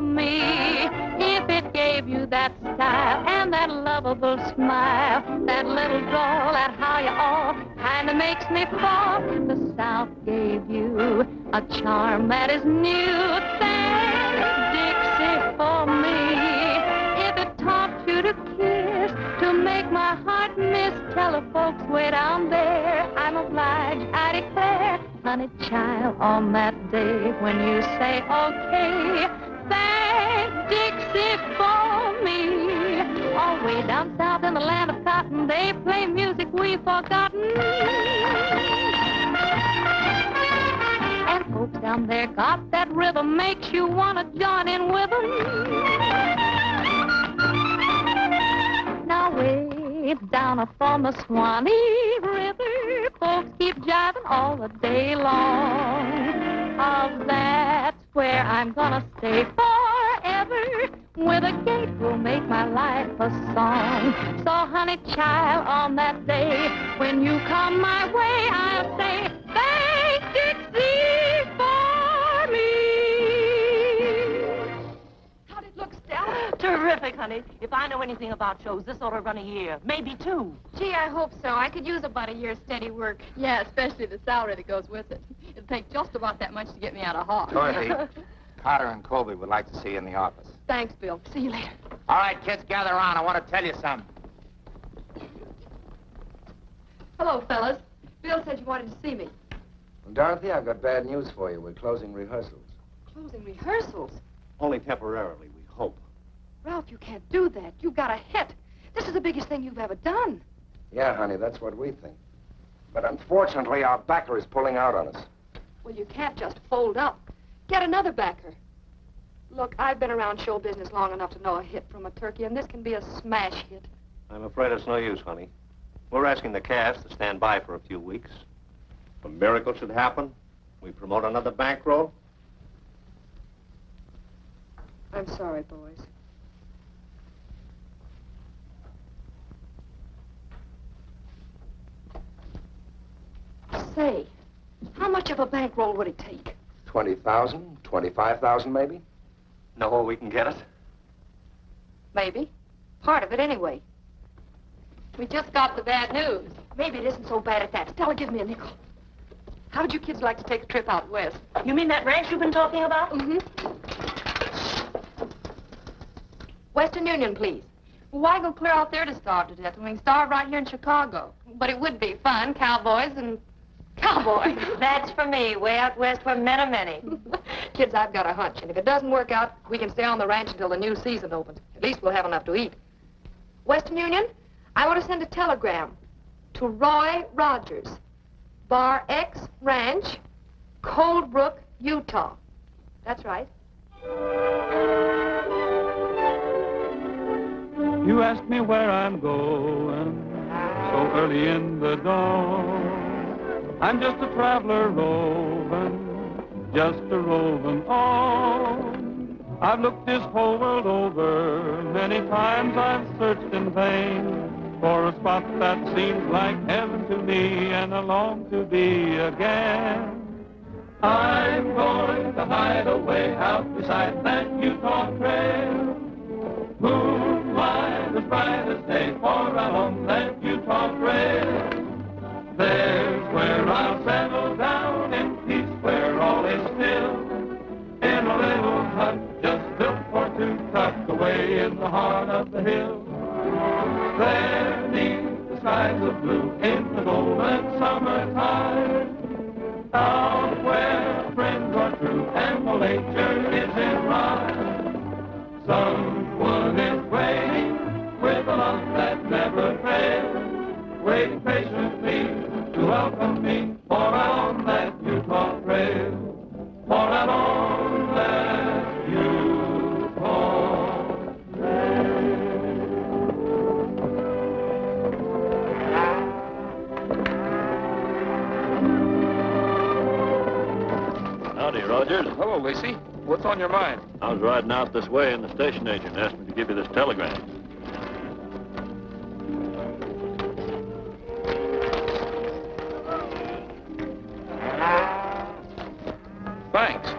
for me. If it gave you that style and that lovable smile, that little drawl, that how you all kinda makes me fall. If the South gave you a charm that is new, thank Dixie for me. If it taught you to kiss, to make my heart miss, tell the folks way down there I'm obliged, I declare. Honey child, on that day when you say okay, thank Dixie for me. All way down south in the land of cotton, they play music we've forgotten. And folks down there got that rhythm, makes you want to join in with them. Now way down upon the Swanee River, folks keep jiving all the day long. Oh, that's where I'm gonna stay forever, where the gate will make my life a song. So honey child, on that day when you come my way, I'll say thank Dixie for me. How'd it look, Stella? Terrific, honey. If I know anything about shows, this ought to run a year, maybe 2. Gee, I hope so. I could use about a year's steady work. Yeah, especially the salary that goes with it. It'd take just about that much to get me out of Hawk. Dorothy, Carter and Colby would like to see you in the office. Thanks, Bill. See you later. All right, kids, gather around. I want to tell you something. Hello, fellas. Bill said you wanted to see me. Well, Dorothy, I've got bad news for you. We're closing rehearsals. Closing rehearsals? Only temporarily, we hope. Ralph, you can't do that. You've got a hit. This is the biggest thing you've ever done. Yeah, honey, that's what we think. But unfortunately, our backer is pulling out on us. Well, you can't just fold up. Get another backer. Look, I've been around show business long enough to know a hit from a turkey, and this can be a smash hit. I'm afraid it's no use, honey. We're asking the cast to stand by for a few weeks. If a miracle should happen, we promote another bankroll. I'm sorry, boys. Say, how much of a bankroll would it take? 20,000, 25,000 maybe? Know where we can get it? Maybe. Part of it, anyway. We just got the bad news. Maybe it isn't so bad at that. Stella, give me a nickel. How'd you kids like to take a trip out west? You mean that ranch you've been talking about? Mm-hmm. Western Union, please. Well, why go clear out there to starve to death when we can starve right here in Chicago? But it would be fun, cowboys and cowboys. That's for me, way out west where men are many. Kids, I've got a hunch, and if it doesn't work out, we can stay on the ranch until the new season opens. At least we'll have enough to eat. Western Union, I want to send a telegram to Roy Rogers, Bar X Ranch, Coldbrook, Utah. That's right. You ask me where I'm going so early in the dawn. I'm just a traveler roving, just a roving on. I've looked this whole world over, many times I've searched in vain for a spot that seems like heaven to me, and I long to be again. I'm going to hide away out beside that Utah trail. Moonlight as bright as day, for out on that Utah trail. There's where I'll settle down in peace, where all is still, in a little hut just built for two, tucked away in the heart of the hills. There neath the skies of blue, in the golden summertime, out where friends are true and the nature is in rhyme. Someone is waiting with a love that never fails, waiting patiently to welcome me for out on that Utah trail, for out on that Utah trail. Howdy, Rogers. Hello, Lacey. What's on your mind? I was riding out this way and the station agent asked me to give you this telegram. Thanks.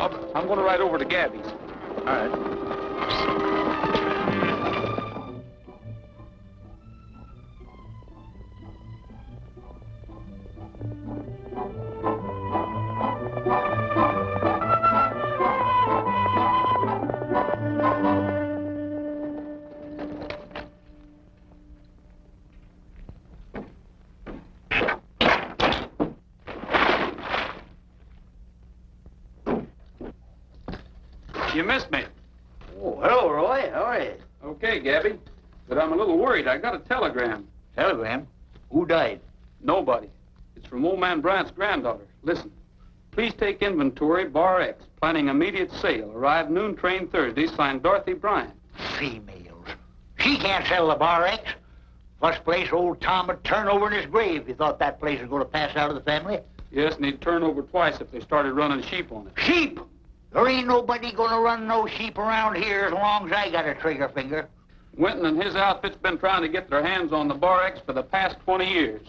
Bob. I'm going to ride over to Gabby's. All right. You missed me. Oh, hello, Roy. How are you? Okay, Gabby. But I'm a little worried. I got a telegram. Telegram? Who died? Nobody. It's from old man Bryant's granddaughter. Listen. Please take inventory, bar X. Planning immediate sale. Arrive noon train Thursday. Signed Dorothy Bryant. Females. She can't sell the bar X. First place old Tom would turn over in his grave if he thought that place was going to pass out of the family. Yes, and he'd turn over twice if they started running sheep on it. Sheep? There ain't nobody going to run no sheep around here as long as I got a trigger finger. Winton and his outfit's been trying to get their hands on the bar X for the past 20 years.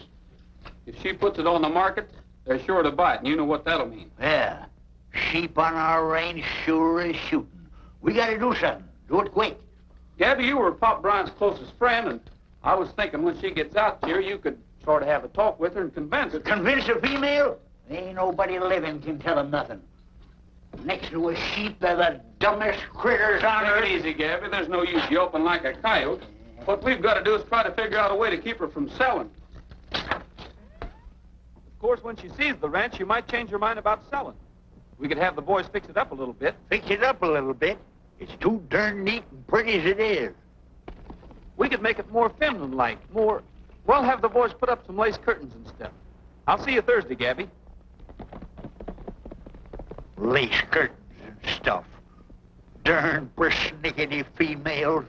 If she puts it on the market, they're sure to buy it, and you know what that'll mean. Yeah. Sheep on our range sure is shooting. We got to do something. Do it quick. Gabby, you were Pop Bryant's closest friend, and I was thinking when she gets out here, you could sort of have a talk with her and convince her. Convince a female? Ain't nobody living can tell him nothing. Next to a sheep, they're the dumbest critters on earth. Take it easy, Gabby. There's no use yelping like a coyote. What we've got to do is try to figure out a way to keep her from selling. Of course, when she sees the ranch, she might change her mind about selling. We could have the boys fix it up a little bit. Fix it up a little bit? It's too darn neat and pretty as it is. We could make it more feminine-like, more... Well, have the boys put up some lace curtains and stuff. I'll see you Thursday, Gabby. Lace curtains and stuff. Darn persnickety females.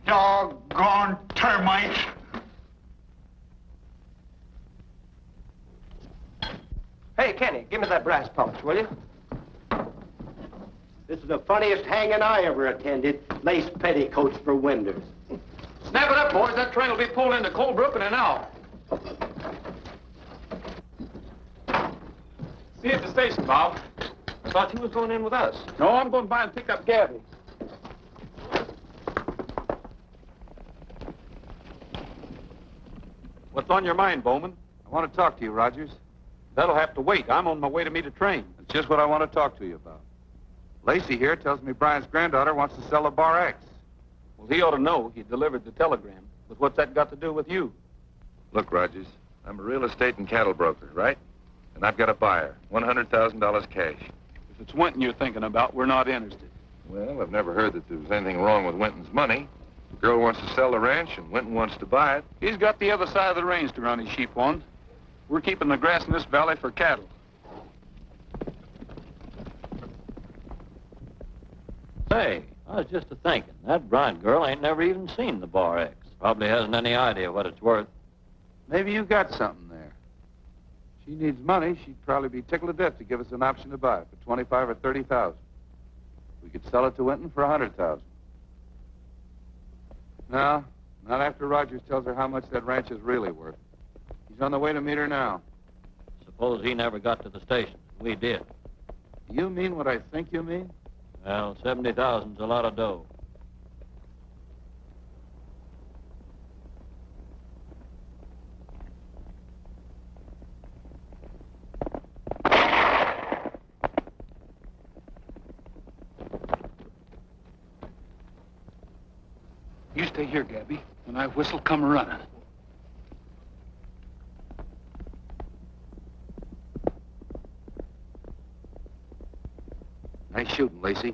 Doggone termites. Hey, Kenny, give me that brass polish, will you? This is the funniest hanging I ever attended. Lace petticoats for windows. Snap it up, boys. That train will be pulled into Coldbrook in an hour. See you at the station, Bob. I thought you was going in with us. No, I'm going by and pick up Gabby. What's on your mind, Bowman? I want to talk to you, Rogers. That'll have to wait. I'm on my way to meet a train. That's just what I want to talk to you about. Lacey here tells me Brian's granddaughter wants to sell a bar X. Well, he ought to know. He delivered the telegram. But what's that got to do with you? Look, Rogers, I'm a real estate and cattle broker, right? And I've got a buyer, $100,000 cash. If it's Winton you're thinking about, we're not interested. Well, I've never heard that there was anything wrong with Winton's money. The girl wants to sell the ranch, and Winton wants to buy it. He's got the other side of the range to run his sheep on. We're keeping the grass in this valley for cattle. Say, I was just a-thinking. That Bryant girl ain't never even seen the bar X. Probably hasn't any idea what it's worth. Maybe you got something there. She needs money. She'd probably be tickled to death to give us an option to buy it for $25,000 or $30,000. We could sell it to Winton for $100,000. No, not after Rogers tells her how much that ranch is really worth. He's on the way to meet her now. Suppose he never got to the station. We did. You mean what I think you mean? Well, 70,000's a lot of dough. You stay here, Gabby. When I whistle, come running. Nice shooting, Lacey.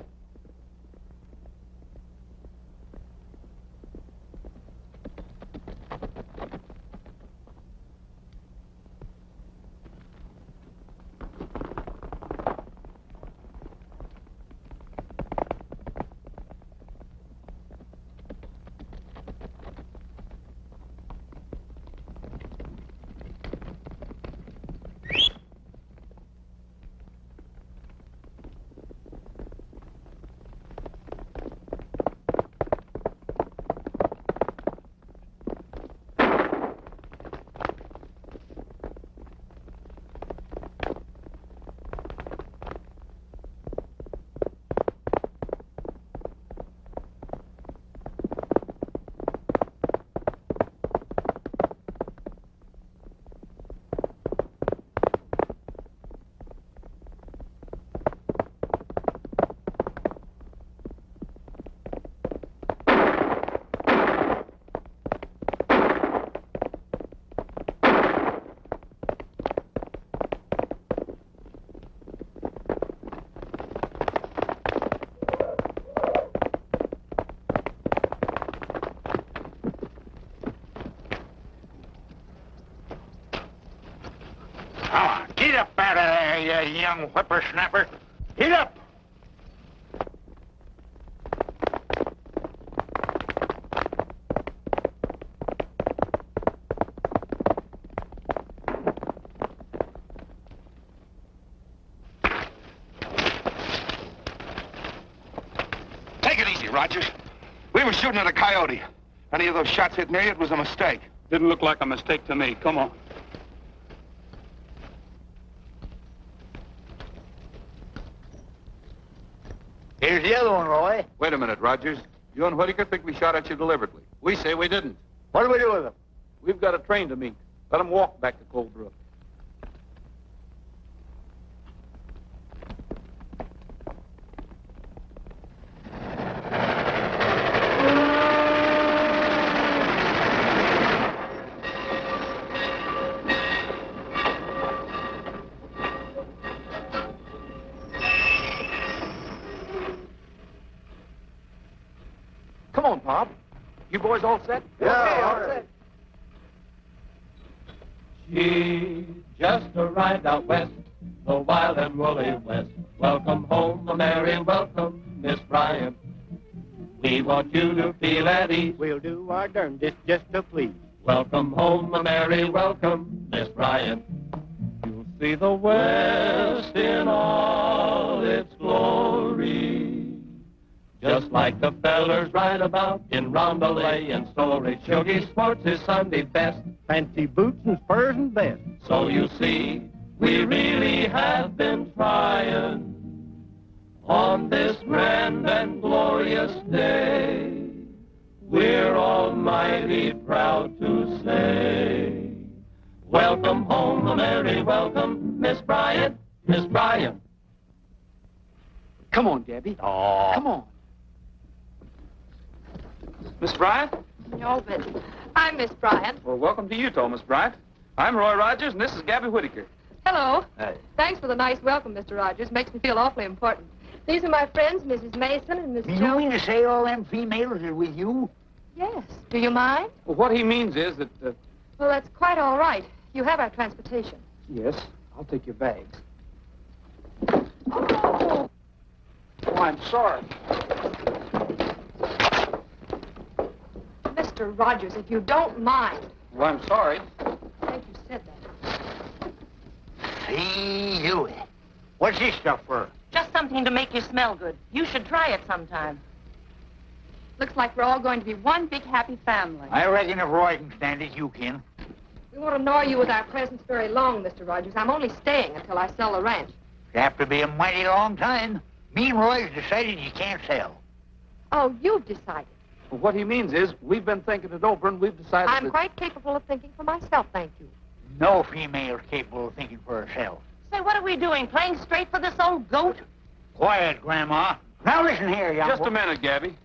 young whippersnapper. Get up! Take it easy, Rogers. We were shooting at a coyote. Any of those shots hit near you, it was a mistake. Didn't look like a mistake to me. Come on. Here's the other one, Roy. Wait a minute, Rogers. You and Whitaker think we shot at you deliberately. We say we didn't. What do we do with them? We've got a train to meet. Let them walk back to Cold Brook. Come on, Bob. You boys all set? Yeah, all right. She just arrived out west, the wild and woolly west. Welcome home, a merry welcome, Miss Bryant. We want you to feel at ease. We'll do our darndest just to please. Welcome home, a merry welcome, Miss Bryant. You'll see the West in all its glory. Just like the fellers ride about in roundelay and story. Shoggy sports his Sunday best. Fancy boots and spurs and best. So you see, we really have been trying on this grand and glorious day. We're almighty proud to say, welcome home, a merry welcome, Miss Bryant, Miss Bryant. Come on, Gabby. Oh. Come on. Miss Bryant? No, but I'm Miss Bryant. Well, welcome to Utah, Miss Bryant. I'm Roy Rogers, and this is Gabby Whitaker. Hello. Hey. Thanks for the nice welcome, Mr. Rogers. Makes me feel awfully important. These are my friends, Mrs. Mason and Miss You Jones. mean to say all them females are with you? Yes. Do you mind? Well, what he means is that... Well, that's quite all right. You have our transportation. Yes, I'll take your bags. Oh. Oh, I'm sorry. Mr. Rogers, if you don't mind. Well, I'm sorry. I think you said that. See you. What's this stuff for? Just something to make you smell good. You should try it sometime. Looks like we're all going to be one big happy family. I reckon if Roy can stand it, you can. We won't annoy you with our presence very long, Mr. Rogers. I'm only staying until I sell the ranch. It'll have to be a mighty long time. Me and Roy's decided you can't sell. Oh, you've decided. Well, what he means is we've been thinking it over, and we've decided I'm that... quite capable of thinking for myself, thank you. No female's capable of thinking for herself. Say, what are we doing? Playing straight for this old goat? Quiet, Grandma. Now listen here, young Just a minute, Gabby.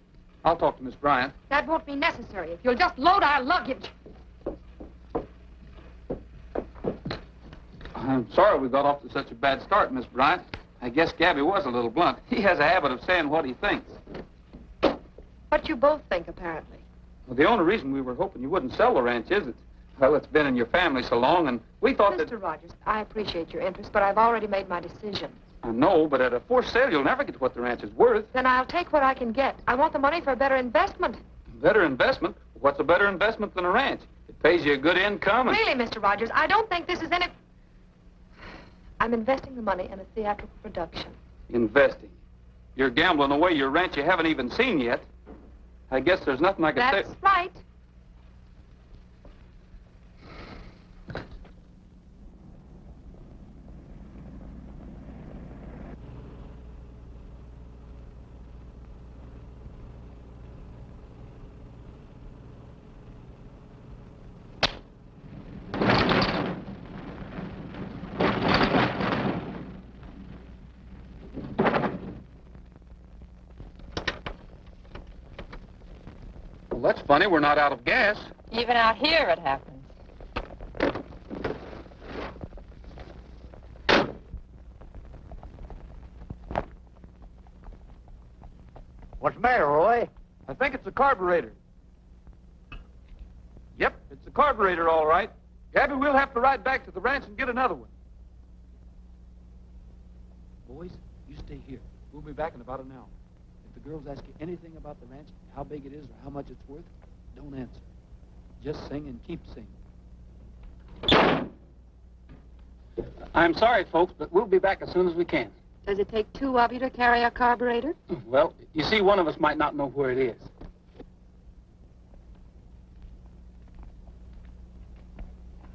I'll talk to Miss Bryant. That won't be necessary if you'll just load our luggage. I'm sorry we got off to such a bad start, Miss Bryant. I guess Gabby was a little blunt. He has a habit of saying what he thinks. What you both think, apparently. Well, the only reason we were hoping you wouldn't sell the ranch is that, well, it's been in your family so long, and we thought that... Mr. Rogers, I appreciate your interest, but I've already made my decision. I know, but at a forced sale, you'll never get what the ranch is worth. Then I'll take what I can get. I want the money for a better investment. Better investment? What's a better investment than a ranch? It pays you a good income and... Really, Mr. Rogers, I don't think this is any... I'm investing the money in a theatrical production. Investing? You're gambling away your ranch you haven't even seen yet. I guess there's nothing I can say... That's right. Well, that's funny. We're not out of gas. Even out here it happens. What's the matter, Roy? I think it's a carburetor. Yep, it's a carburetor, all right. Gabby, we'll have to ride back to the ranch and get another one. Boys, you stay here. We'll be back in about an hour. If the girls ask you anything about the ranch, how big it is or how much it's worth, don't answer. Just sing and keep singing. I'm sorry, folks, but we'll be back as soon as we can. Does it take two of you to carry a carburetor? Well, you see, one of us might not know where it is.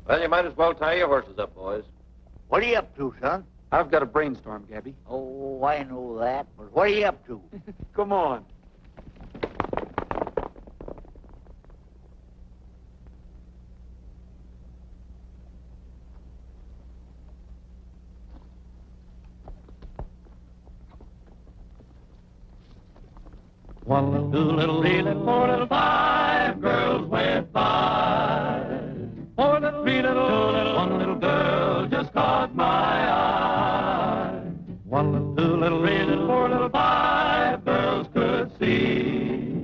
Well, you might as well tie your horses up, boys. What are you up to, son? I've got a brainstorm, Gabby. Oh, I know that, but what are you up to? Come on. One little, two little, three little, four little, five girls went by. Four little, three little, two little, one little girl just caught my eye. One little, two little, three little, four little, five girls could see.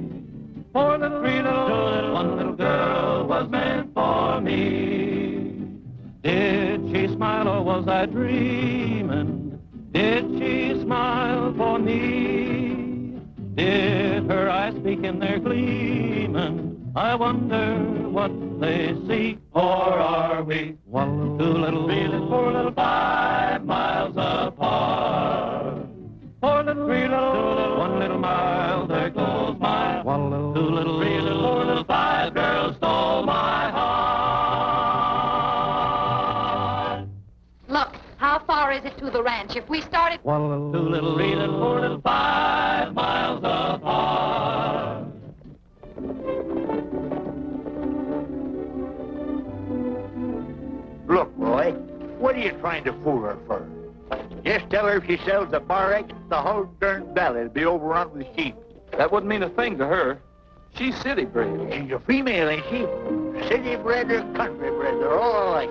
Four little, three little, two little, one little girl was meant for me. Did she smile or was I dreaming? Did she smile for me? Did her eyes speak in their gleaming? I wonder what they see. Or are we one little, two little, three little, four little, 5 miles apart? Four little, three little, two little, one little mile, there goes my one little, two little, three little, four little, 5 girls stole my heart. Look, how far is it to the ranch? If we started... One little, two little, three little, four little, 5 miles apart. Look, Roy, what are you trying to fool her for? Just tell her if she sells the bar X, the whole darn valley will be overrun with sheep. That wouldn't mean a thing to her. She's city bred. She's a female, ain't she? City bred or country bred, they're all alike.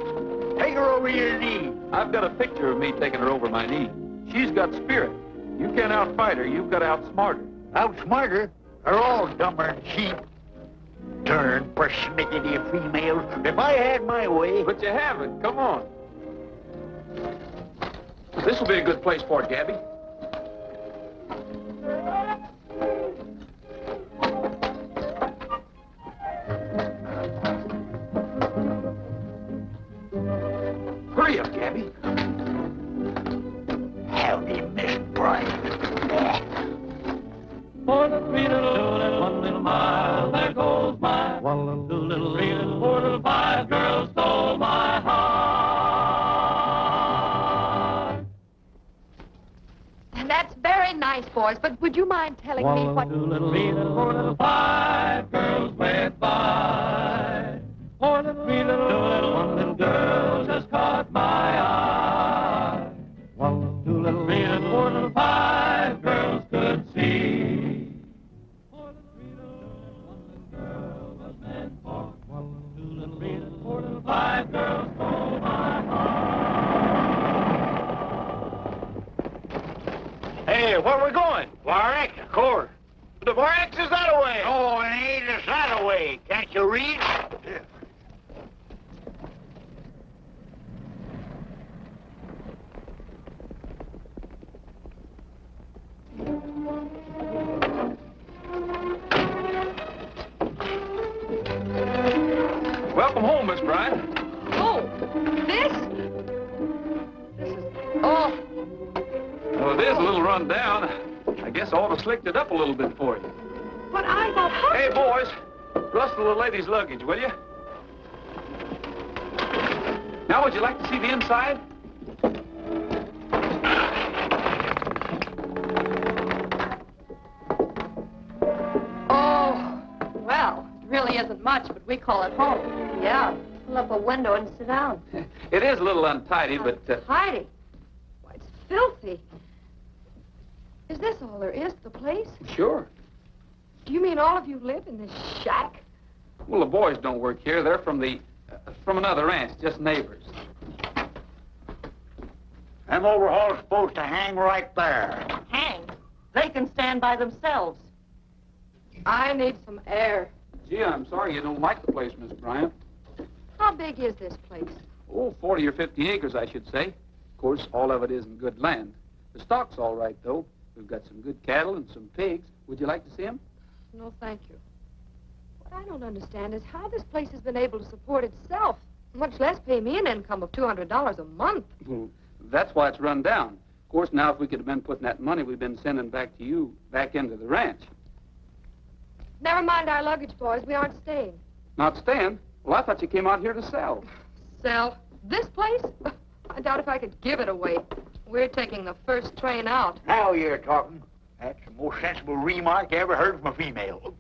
Take her over your knee. I've got a picture of me taking her over my knee. She's got spirit. You can't outfight her. You've got to outsmart her. Outsmart her? They're all dumber than sheep. Darn persnickety females. If I had my way... But you haven't. Come on. This will be a good place for it, Gabby. Hurry up, Gabby. Howdy, Miss Bryant. Four little, three little, two little, one little mile, there goes my one little, two little, three little, four little, 5 girls stole my heart. And that's very nice, boys, but would you mind telling me what... Two little, three little, four little, 5 girls went by. Four little, three little, two little, one little girl just caught my eye. One little, two little, three little, four little, 5 girls could see. Four little, three little, one little girl was meant for. One little, two little, three little, four little, 5 girls stole my heart. Hey, where are we going? Bar X, of course. The Bar X is that away. Oh, it ain't just that away. Can't you read? Yeah. Welcome home, Miss Bryant. Oh, this? This is... Oh, Well, it is a little run down. I guess I ought to slicked it up a little bit for you. but I thought... Hey, boys, rustle the lady's luggage, will you? Now, would you like to see the inside? Oh, well, it really isn't much, but we call it home. Yeah, pull up a window and sit down. It is a little untidy, but... Heidi, why, it's filthy. Is this all there is to the place? Sure. Do you mean all of you live in this shack? Well, the boys don't work here. They're from another ranch, just neighbors. Them overhauls supposed to hang right there. Hang. They can stand by themselves. I need some air. Gee, I'm sorry you don't like the place, Miss Bryant. How big is this place? Oh, 40 or 50 acres, I should say. Of course, all of it isn't good land. The stock's all right, though. We've got some good cattle and some pigs. Would you like to see them? No, thank you. What I don't understand is how this place has been able to support itself, much less pay me an income of $200 a month. Well, that's why it's run down. Of course, now if we could have been putting that money we've been sending back to you back into the ranch. Never mind our luggage, boys. We aren't staying. Not staying? Well, I thought you came out here to sell. Sell? This place? I doubt if I could give it away. We're taking the first train out. Now you're talking. That's the most sensible remark I ever heard from a female.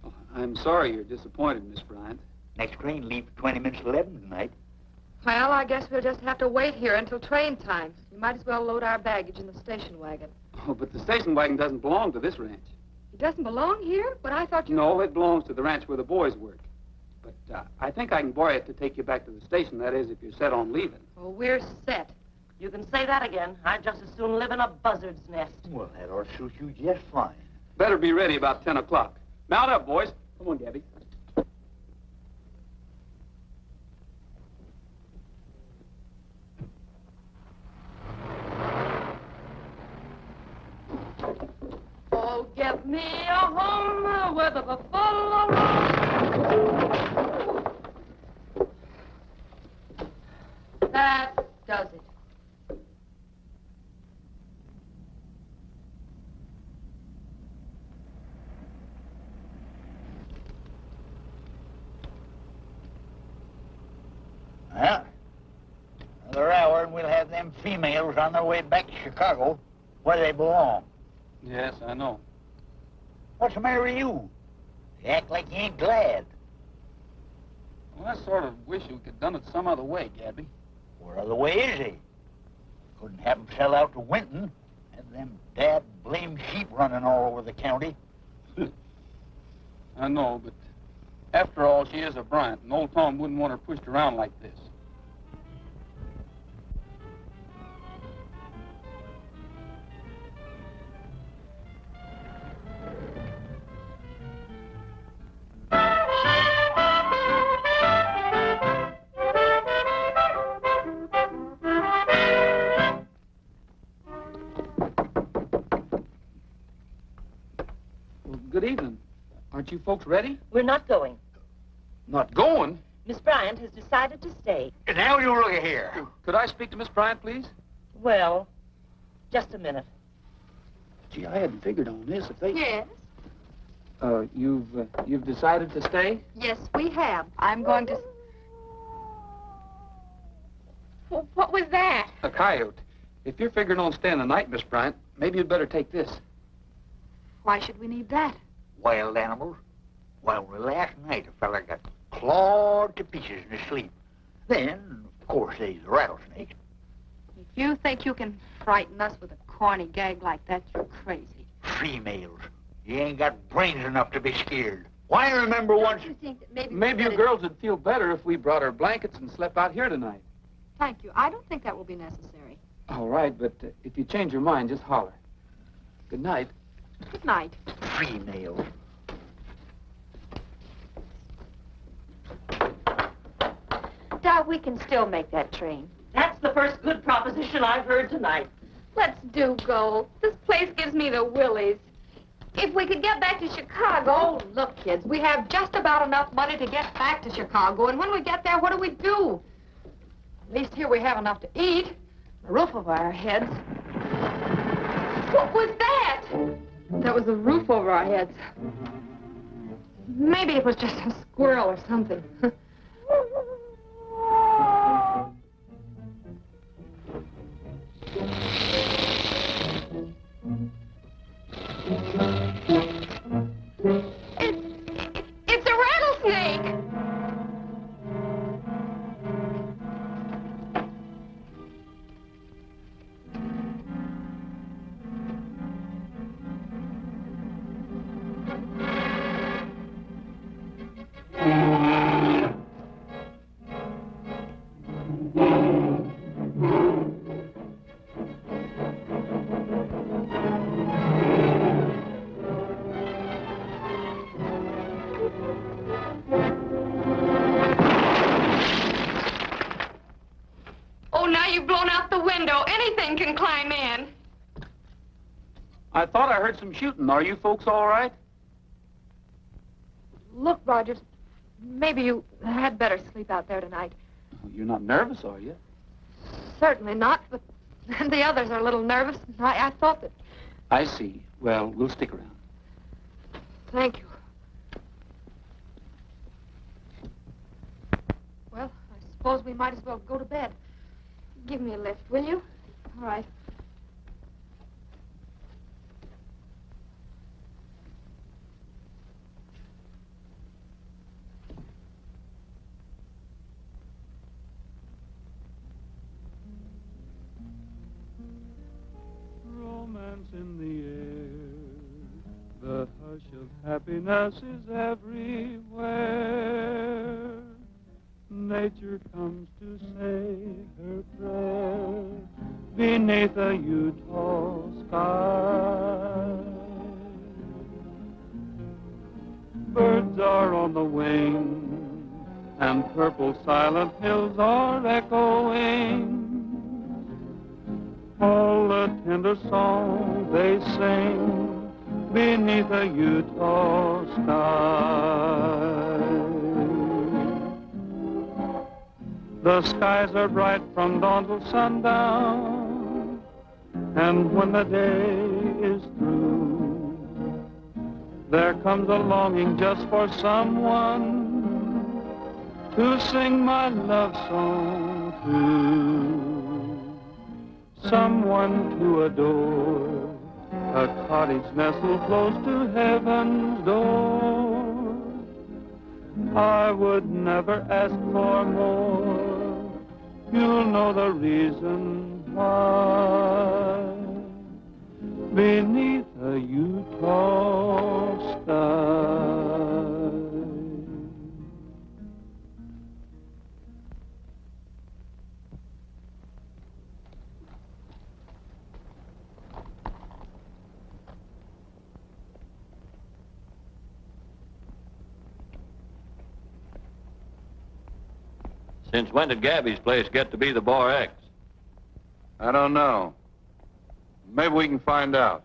Oh, I'm sorry you're disappointed, Miss Bryant. Next train leaves 20 minutes to 11 tonight. Well, I guess we'll just have to wait here until train time. You might as well load our baggage in the station wagon. Oh, but the station wagon doesn't belong to this ranch. It doesn't belong here? But I thought you... No, it belongs to the ranch where the boys work. But I think I can borrow it to take you back to the station, that is, if you're set on leaving. Oh, we're set. You can say that again. I'd just as soon live in a buzzard's nest. Well, that ought to suit you just fine. Better be ready about 10 o'clock. Mount up, boys. Come on, Gabby. Oh, get me a home with a buffalo. That does it. Well, another hour and we'll have them females on their way back to Chicago, where they belong. Yes, I know. What's the matter with you? You act like you ain't glad. Well, I sort of wish we could have done it some other way, Gabby. What other way is he? Couldn't have them sell out to Winton. Have them dad blame sheep running all over the county. I know, but after all, she is a Bryant, and old Tom wouldn't want her pushed around like this. Good evening. Aren't you folks ready? We're not going. Not going? Miss Bryant has decided to stay. Now you look at here. Could I speak to Miss Bryant, please? Well, just a minute. Gee, I hadn't figured on this. If they... Yes? You've decided to stay? Yes, we have. I'm going to... Well, what was that? A coyote. If you're figuring on staying the night, Miss Bryant, maybe you'd better take this. Why should we need that? Wild animals. Well, last night a fella got clawed to pieces in his sleep. Then, of course, there's the rattlesnake. If you think you can frighten us with a corny gag like that, you're crazy. Females. You ain't got brains enough to be scared. Why, I remember once... Don't you think that Maybe you girls would feel better if we brought our blankets and slept out here tonight. Thank you. I don't think that will be necessary. All right, but if you change your mind, just holler. Good night. Good night. Females. Doc, we can still make that train. That's the first good proposition I've heard tonight. Let's do go. This place gives me the willies. If we could get back to Chicago... Oh, look, kids, we have just about enough money to get back to Chicago, and when we get there, what do? At least here we have enough to eat, a roof over our heads. What was that? That was the roof over our heads. Maybe it was just a squirrel or something. It's a rattlesnake! I thought I heard some shooting. Are you folks all right? Look, Rogers, maybe you had better sleep out there tonight. You're not nervous, are you? Certainly not, but the others are a little nervous. I thought that... I see. Well, we'll stick around. Thank you. Well, I suppose we might as well go to bed. Give me a lift, will you? All right. Romance in the air, the hush of happiness is everywhere. Nature comes to say her prayer beneath a Utah sky. Birds are on the wing, and purple silent hills are echoing. All the tender songs they sing beneath a Utah sky. The skies are bright from dawn till sundown, and when the day is through, there comes a longing just for someone to sing my love song to, someone to adore, a cottage nestled close to heaven's door. I would never ask for more. You'll know the reason why. Beneath a Utah sky. Since when did Gabby's place get to be the Bar X? I don't know. Maybe we can find out.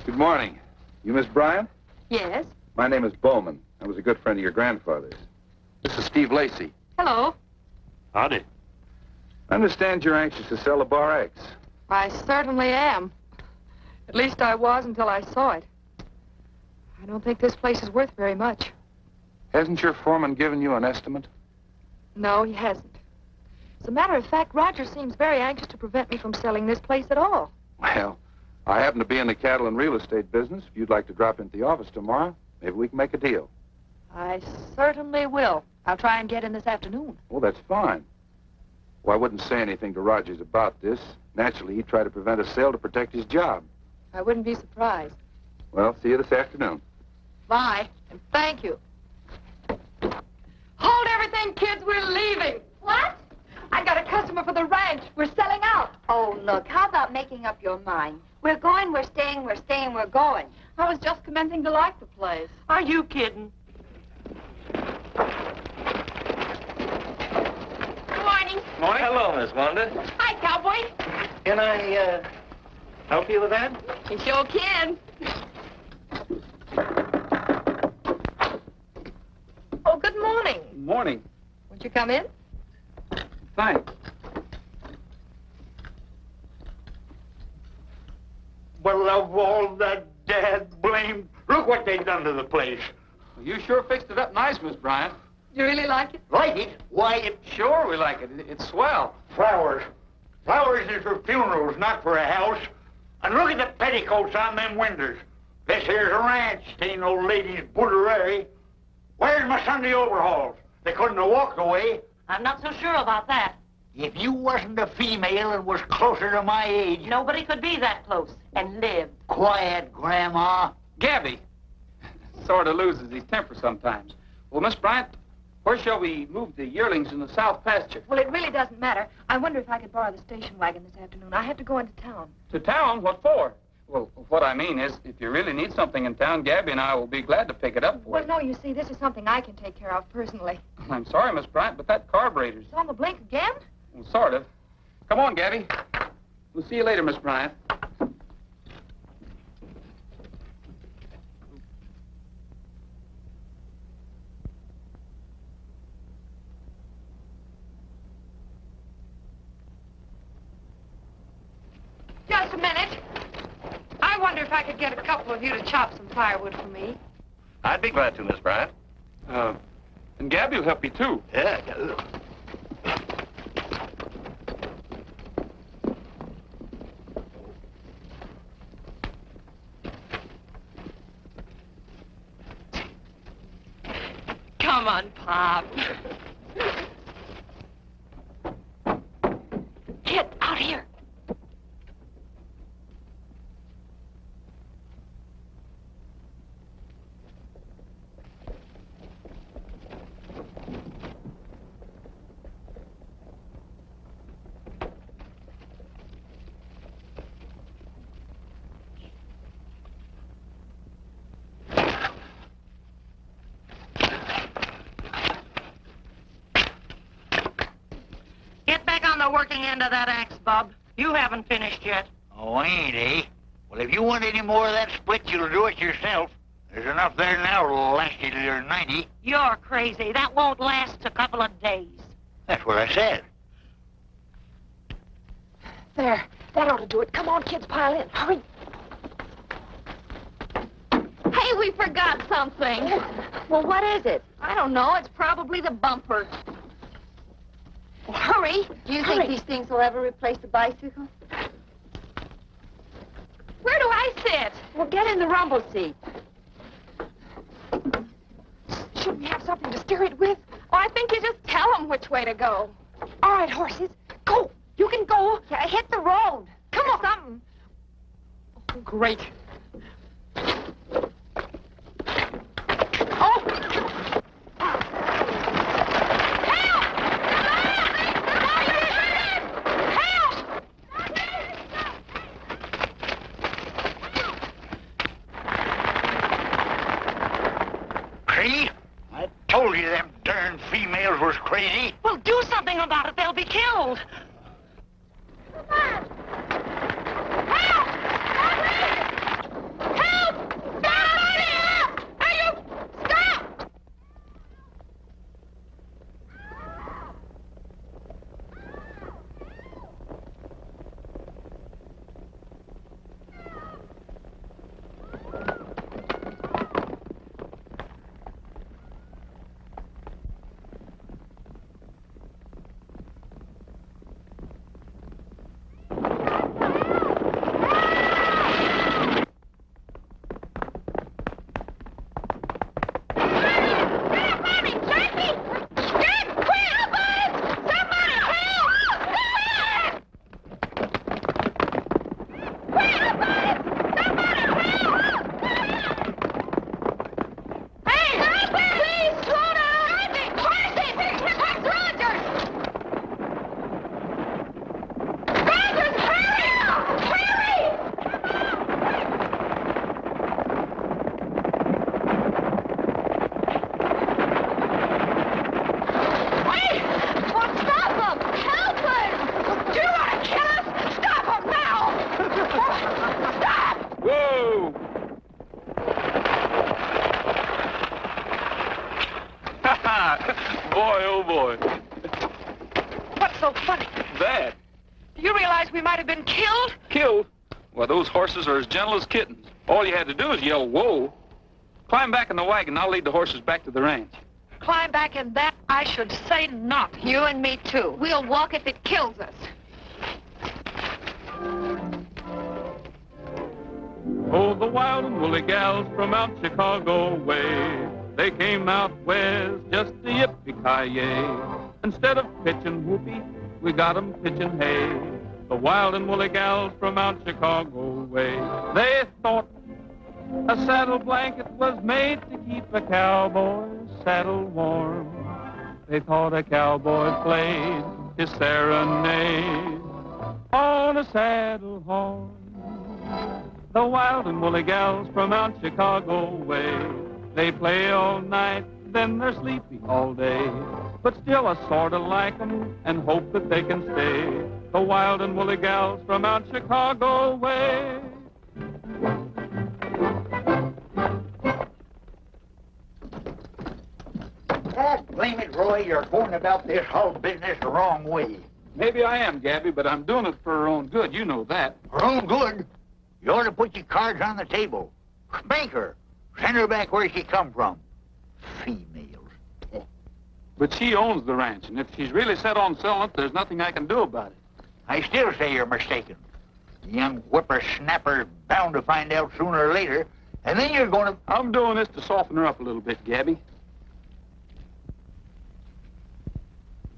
Good morning. You Miss Bryant? Yes? My name is Bowman. I was a good friend of your grandfather's. This is Steve Lacey. Hello. Howdy. I understand you're anxious to sell the Bar X. I certainly am. At least I was until I saw it. I don't think this place is worth very much. Hasn't your foreman given you an estimate? No, he hasn't. As a matter of fact, Roger seems very anxious to prevent me from selling this place at all. Well, I happen to be in the cattle and real estate business. If you'd like to drop into the office tomorrow, maybe we can make a deal. I certainly will. I'll try and get in this afternoon. Oh, that's fine. Well, I wouldn't say anything to Rogers about this. Naturally, he'd try to prevent a sale to protect his job. I wouldn't be surprised. Well, see you this afternoon. Bye, and thank you. Hold everything, kids. We're leaving. What? I got a customer for the ranch. We're selling out. Oh, look, how about making up your mind? We're going, we're staying, we're staying, we're going. I was just commencing to like the place. Are you kidding? Good morning. Morning. Hello, Miss Wanda. Hi, cowboy. Can I, help you with that? You sure can. Oh, good morning. Morning. Won't you come in? Thanks. Well, of all the dad blame, look what they done to the place. You sure fixed it up nice, Miss Bryant. You really like it? Like it? Why, it... Sure we like it. It's swell. Flowers. Flowers is for funerals, not for a house. And look at the petticoats on them windows. This here's a ranch. It ain't no lady's boudoir. Where's my Sunday overalls? They couldn't have walked away. I'm not so sure about that. If you wasn't a female and was closer to my age... Nobody could be that close and live. Quiet, Grandma. Gabby sort of loses his temper sometimes. Well, Miss Bryant, where shall we move the yearlings in the south pasture? Well, it really doesn't matter. I wonder if I could borrow the station wagon this afternoon. I have to go into town. To town? What for? Well, what I mean is, if you really need something in town, Gabby and I will be glad to pick it up for Well, you. no, you see, this is something I can take care of personally. I'm sorry, Miss Bryant, but that carburetor's... It's on the blink again? Well, sort of. Come on, Gabby. We'll see you later, Miss Bryant. Just a minute. I wonder if I could get a couple of you to chop some firewood for me. I'd be glad to, Miss Bryant. And Gabby will help you, too. Yeah. Come on, Pop. Get out here. Get back on the working end of that axe, Bob. You haven't finished yet. Oh, ain't, eh? Well, if you want any more of that split, you'll do it yourself. There's enough there now to last you till you're 90. You're crazy. That won't last a couple of days. That's what I said. There. That ought to do it. Come on, kids, pile in. Hurry. Hey, we forgot something. Well, what is it? I don't know. It's probably the bumper. Well, hurry. Do you think these things will ever replace the bicycle? Where do I sit? Well, get in the rumble seat. Should we have something to steer it with? Oh, I think you just tell them which way to go. All right, horses. Go. You can go. Yeah, hit the road. Come on. Something. Oh, great. I told you them darn females was crazy. Well, do something about it. They'll be killed. Come on! Help! Help! Somebody help! Are you... Stop! Boy, oh boy. What's so funny? That. Do you realize we might have been killed? Killed? Well, those horses are as gentle as kittens. All you had to do is yell, whoa. Climb back in the wagon. I'll lead the horses back to the ranch. Climb back in that? I should say not. You and me, too. We'll walk if it kills us. Oh, the wild and woolly gals from out Chicago way, they came out west just to yippee-ki-yay. Instead of pitching whoopee, we got 'em pitching hay. The wild and woolly gals from out Chicago way, they thought a saddle blanket was made to keep a cowboy's saddle warm. They thought a cowboy played his serenade on a saddle horn. The wild and woolly gals from out Chicago way. They play all night, then they're sleepy all day. But still I sort of like 'em and hope that they can stay. The wild and woolly gals from out Chicago way. God blame it, Roy, you're going about this whole business the wrong way. Maybe I am, Gabby, but I'm doing it for her own good. You know that. Her own good? You ought to put your cards on the table. Spank her. Send her back where she come from. Females. But she owns the ranch, and if she's really set on selling it, there's nothing I can do about it. I still say you're mistaken. The young whippersnapper's bound to find out sooner or later, and then you're going to... I'm doing this to soften her up a little bit, Gabby.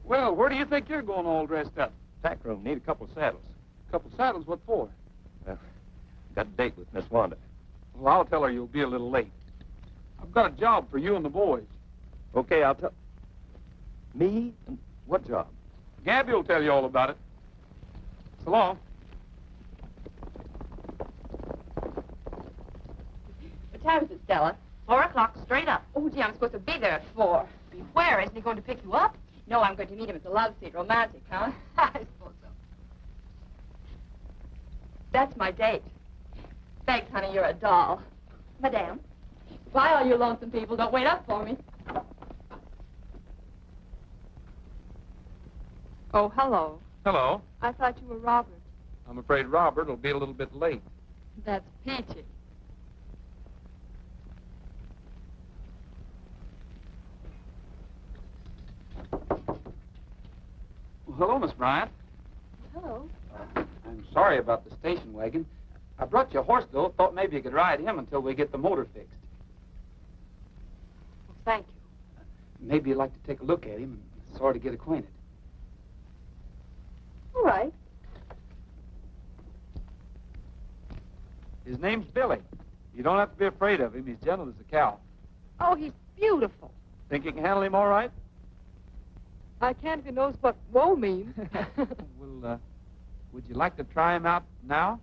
Well, where do you think you're going all dressed up? Pack room. Need a couple saddles. A couple saddles? What for? Got a date with Miss Wanda. Well, I'll tell her you'll be a little late. I've got a job for you and the boys. Okay, I'll tell... Me? And what job? Gabby will tell you all about it. So long. What time is it, Stella? 4 o'clock, straight up. Oh, gee, I'm supposed to be there at 4. Be where? Isn't he going to pick you up? No, I'm going to meet him at the love seat. Romantic, huh? I suppose so. That's my date. Thanks, honey, you're a doll. Madame. Why, all you lonesome people, don't wait up for me. Oh, hello. Hello. I thought you were Robert. I'm afraid Robert will be a little bit late. That's peachy. Well, hello, Miss Bryant. Hello. I'm sorry about the station wagon. I brought you a horse, though. Thought maybe you could ride him until we get the motor fixed. Well, thank you. Maybe you'd like to take a look at him and sort of get acquainted. All right. His name's Billy. You don't have to be afraid of him. He's gentle as a cow. Oh, he's beautiful. Think you can handle him all right? I can't if he knows what woe means. Well, would you like to try him out now?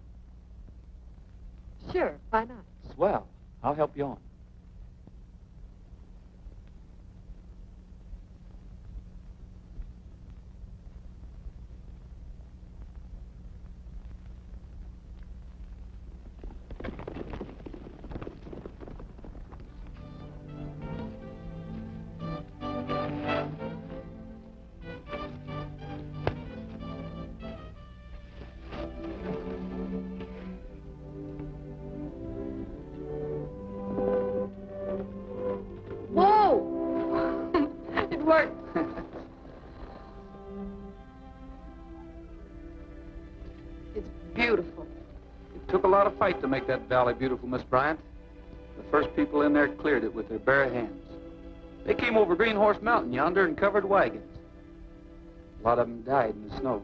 Sure, why not? Swell. I'll help you on. Fight to make that valley beautiful, Miss Bryant. The first people in there cleared it with their bare hands. They came over Green Horse Mountain yonder and covered wagons. A lot of them died in the snow.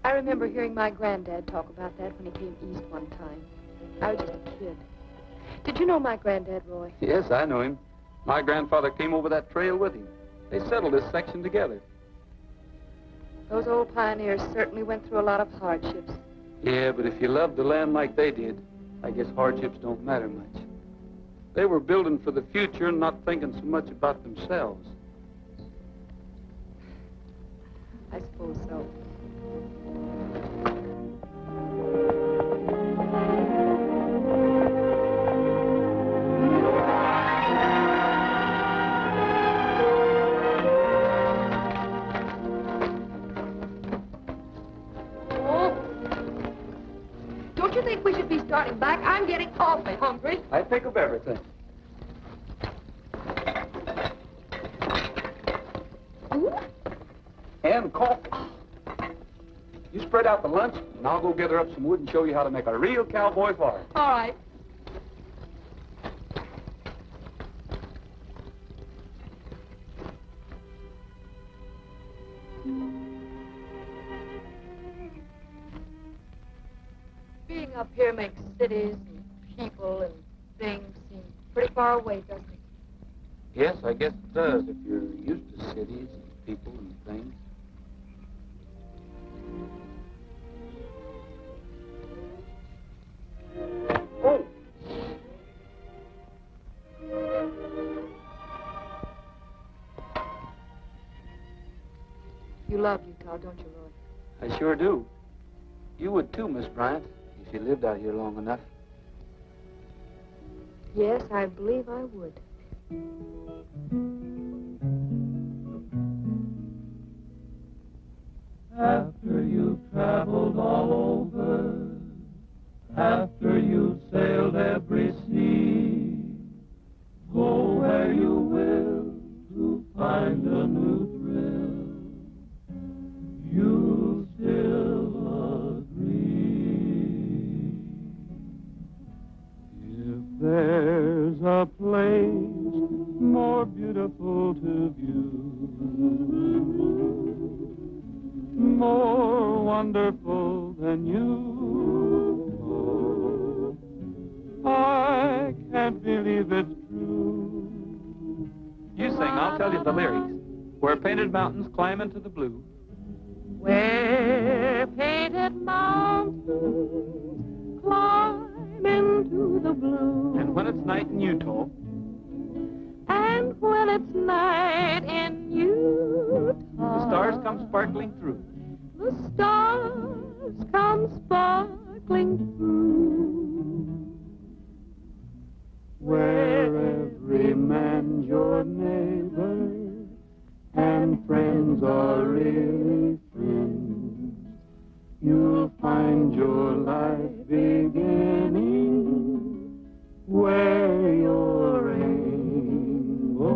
I remember hearing my granddad talk about that when he came east one time. I was just a kid. Did you know my granddad, Roy? Yes, I know him. My grandfather came over that trail with him. They settled this section together. Those old pioneers certainly went through a lot of hardships. Yeah, but if you loved the land like they did, I guess hardships don't matter much. They were building for the future and not thinking so much about themselves. I suppose so. Starting back, I'm getting awfully hungry. I think of everything. Ooh. And coffee. You spread out the lunch, and I'll go gather up some wood and show you how to make a real cowboy fire. All right. Being up here makes cities and people and things seem pretty far away, doesn't it? Yes, I guess it does if you're used to cities and people and things. You love Utah, don't you, Roy? I sure do. You would too, Miss Bryant, if you lived out here long enough. Yes, I believe I would. After you've traveled all over, after you've sailed every sea, go where you will to find a new thrill. You still agree. If there's a place more beautiful to view, more wonderful than you, oh, I can't believe it's true. You sing, I'll tell you the lyrics. Where painted mountains climb into the blue. Where painted mountains climb into the blue. And when it's night in Utah. And when it's night in Utah. The stars come sparkling through. The stars come sparkling through. Where every man's your neighbor and friends are really friends, you'll find your life beginning where your rainbow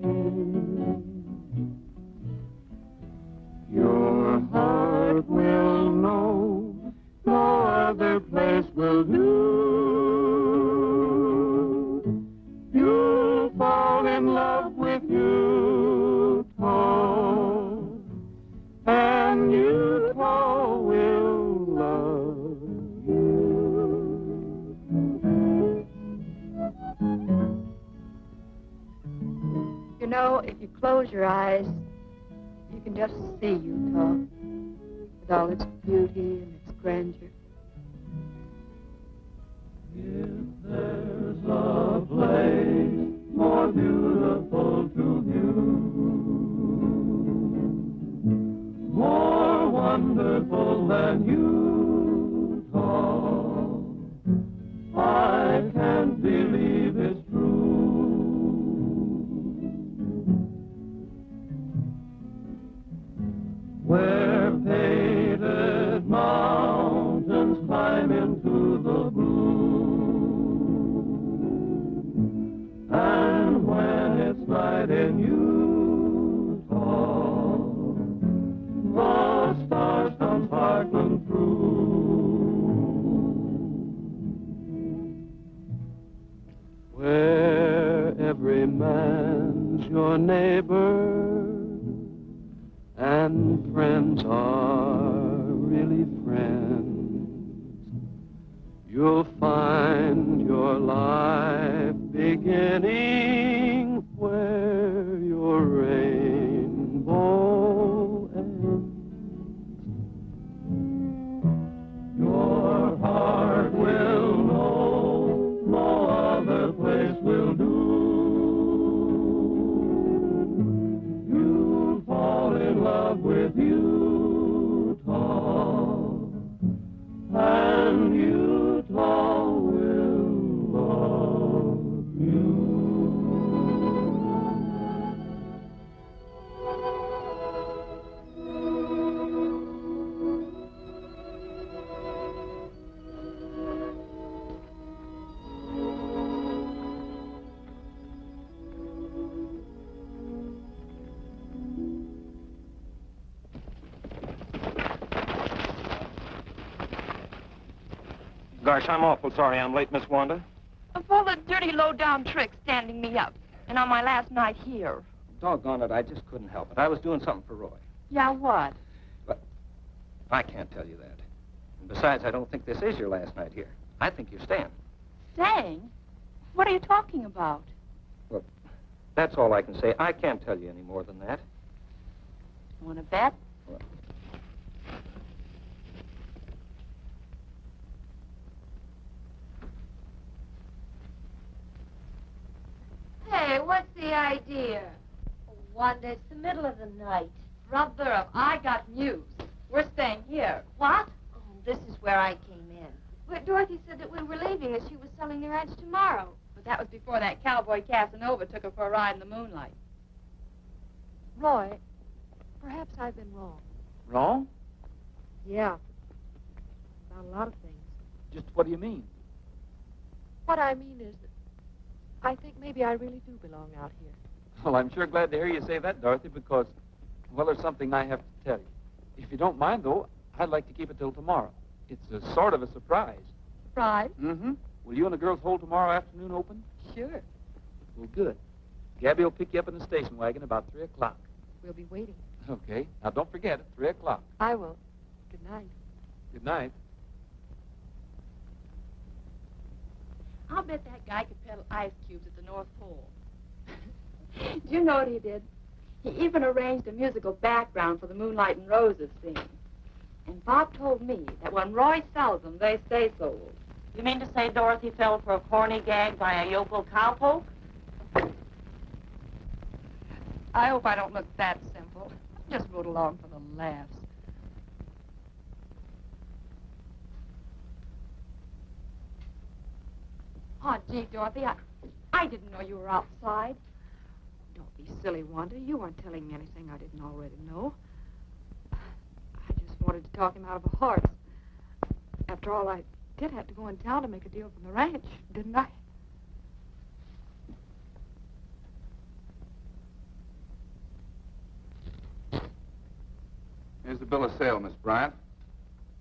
ends. Your heart will know no other place will do. You'll fall in love with Utah, and Utah will love you. You know, if you close your eyes, you can just see Utah with all its beauty and its grandeur. If there's a place more beautiful to view, more wonderful than Utah, I can't believe it's true. Where painted mountains climb into the blue, and when it's night in Utah, the stars come sparkling through. Where every man's your neighbor and friends are really friends, you'll find your life beginning where your rainbow ends. Your heart will know no other place will do. You'll fall in love with Utah, and Utah will love you. Gosh, I'm awful sorry I'm late, Miss Wanda. Of all the dirty, low-down tricks standing me up, and on my last night here. Doggone it, I just couldn't help it. I was doing something for Roy. Yeah, what? But I can't tell you that. And besides, I don't think this is your last night here. I think you're staying. Staying? What are you talking about? Well, that's all I can say. I can't tell you any more than that. Want to bet? Well, Hey, what's the idea? Wanda, it's the middle of the night. Brother, I got news. We're staying here. What? Oh, this is where I came in. But Dorothy said that we were leaving, that she was selling the ranch tomorrow. But that was before that cowboy Casanova took her for a ride in the moonlight. Roy, perhaps I've been wrong. Wrong? Yeah. About a lot of things. Just what do you mean? What I mean is that I think maybe I really do belong out here. Well, I'm sure glad to hear you say that, Dorothy, because, well, there's something I have to tell you. If you don't mind, though, I'd like to keep it till tomorrow. It's a sort of a surprise. Surprise? Mm-hmm. Will you and the girls hold tomorrow afternoon open? Sure. Well, good. Gabby will pick you up in the station wagon about 3 o'clock. We'll be waiting. Okay. Now, don't forget it, 3 o'clock. I will. Good night. Good night. I'll bet that guy could peddle ice cubes at the North Pole. Do you know what he did? He even arranged a musical background for the Moonlight and Roses scene. And Bob told me that when Roy sells them, they stay sold. You mean to say Dorothy fell for a corny gag by a yokel cowpoke? I hope I don't look that simple. I just rode along for the laughs. Oh, gee, Dorothy, I didn't know you were outside. Don't be silly, Wanda. You weren't telling me anything I didn't already know. I just wanted to talk him out of a horse. After all, I did have to go in town to make a deal from the ranch, didn't I? Here's the bill of sale, Miss Bryant.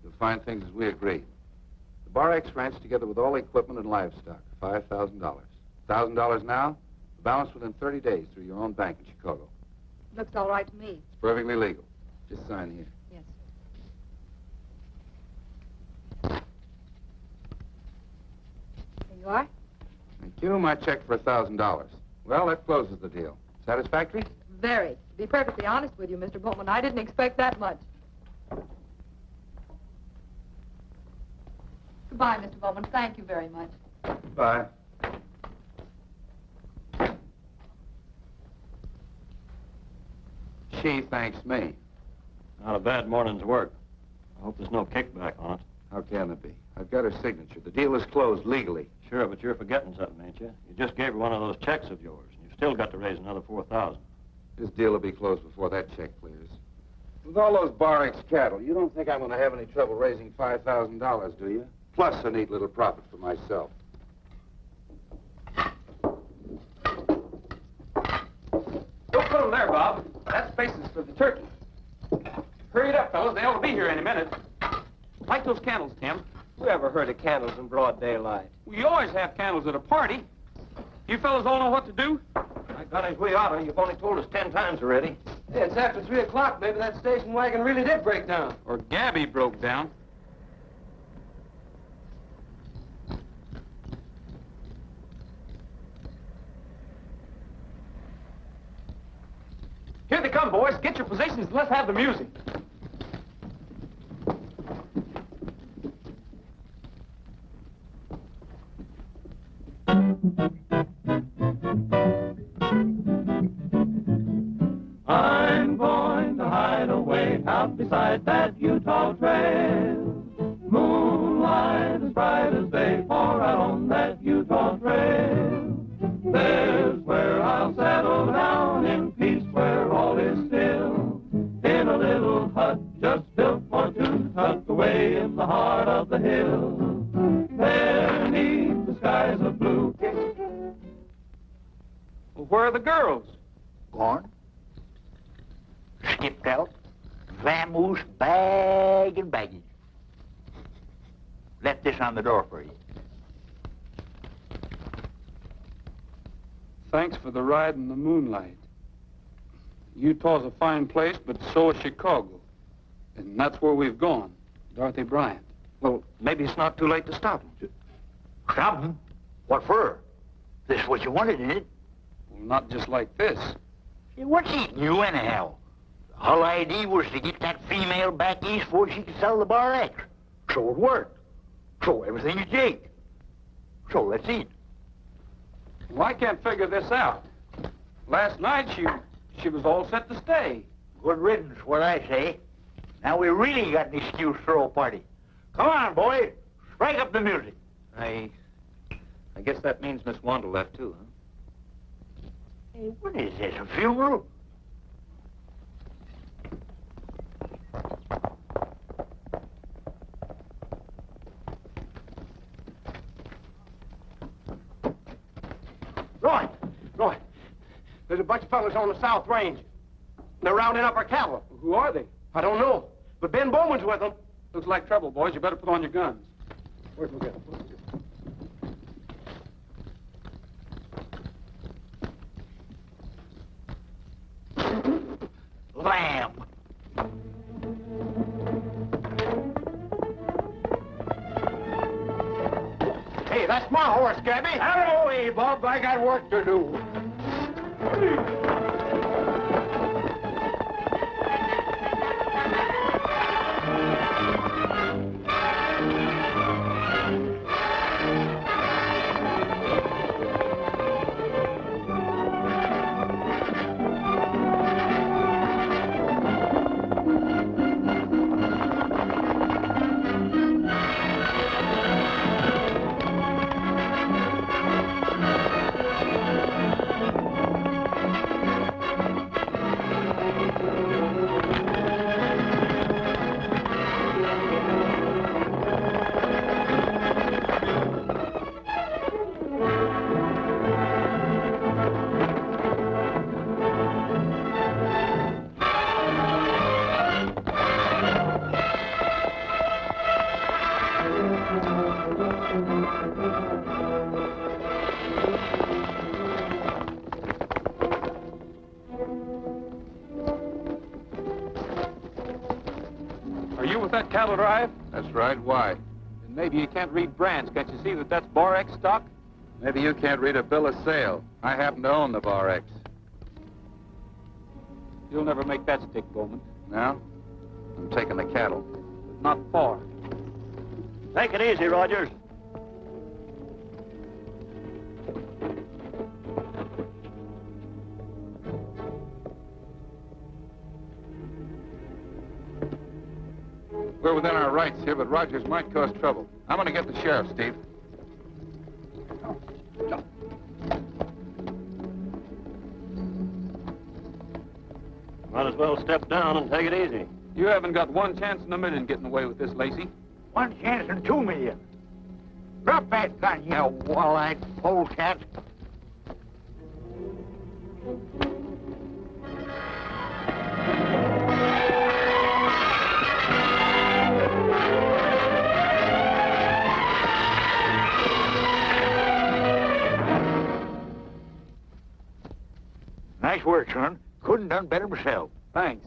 You'll find things as we agreed. The Bar X Ranch, together with all equipment and livestock, $5,000. $1,000 now, the balance within 30 days through your own bank in Chicago. Looks all right to me. It's perfectly legal. Just sign here. Yes. There you are. Thank you. My check for $1,000. Well, that closes the deal. Satisfactory? Very. To be perfectly honest with you, Mr. Bowman, I didn't expect that much. Goodbye, Mr. Bowman. Thank you very much. Bye. She thanks me. Not a bad morning's work. I hope there's no kickback on it. How can there be? I've got her signature. The deal is closed legally. Sure, but you're forgetting something, ain't you? You just gave her one of those checks of yours, and you've still got to raise another $4,000. This deal will be closed before that check clears. With all those Bar X cattle, you don't think I'm going to have any trouble raising $5,000, do you? Plus a neat little profit for myself. Don't put them there, Bob. That space is for the turkey. Hurry it up, fellas. They ought to be here any minute. Light those candles, Tim. Who ever heard of candles in broad daylight? We always have candles at a party. You fellas all know what to do? I got it, we oughta. You've only told us 10 times already. Hey, it's after 3 o'clock. Maybe that station wagon really did break down. Or Gabby broke down. Here they come, boys. Get your positions and let's have the music. I'm going to hide away out beside that Utah trail. Moonlight as bright as day, for out on that Utah trail. There's where I'll settle down in peace, where all is still. In a little hut just built for two, tucked away in the heart of the hill. There 'neath the skies of blue. Well, where are the girls? Gone. Skipped out. Vamoose, bag and baggage. Left this on the door for you. Thanks for the ride in the moonlight. Utah's a fine place, but so is Chicago. And that's where we've gone. Dorothy Bryant. Well, maybe it's not too late to stop him. Stop him? What for? This is what you wanted, isn't it? Well, not just like this. Hey, what's eating you anyhow? The whole idea was to get that female back east before she could sell the Bar X. So it worked. So everything is jake. So let's eat. Well, I can't figure this out. Last night, she was all set to stay. Good riddance, what I say. Now we really got an excuse to throw a party. Come on, boys. Strike up the music. I guess that means Miss Wanda left, too, huh? Hey, what is this, a funeral? Roy, there's a bunch of fellas on the South Range. They're rounding up our cattle. Who are they? I don't know, but Ben Bowman's with them. Looks like trouble, boys. You better put on your guns. Where's McGill? Lamb. Hey, that's my horse, Gabby. Out of the way, Bob. I got work to do. That cattle drive? That's right. Why? Then maybe you can't read brands. Can't you see that that's Bar X stock? Maybe you can't read a bill of sale. I happen to own the Bar X. You'll never make that stick, Bowman. Now, I'm taking the cattle. But not far. Take it easy, Rogers. We're within our rights here, but Rogers might cause trouble. I'm going to get the sheriff, Steve. Might as well step down and take it easy. You haven't got one chance in a million getting away with this, Lacey. 1 chance in 2 million. Drop that gun, you wall-eyed polecat. Nice work, son. Couldn't done better myself. Thanks.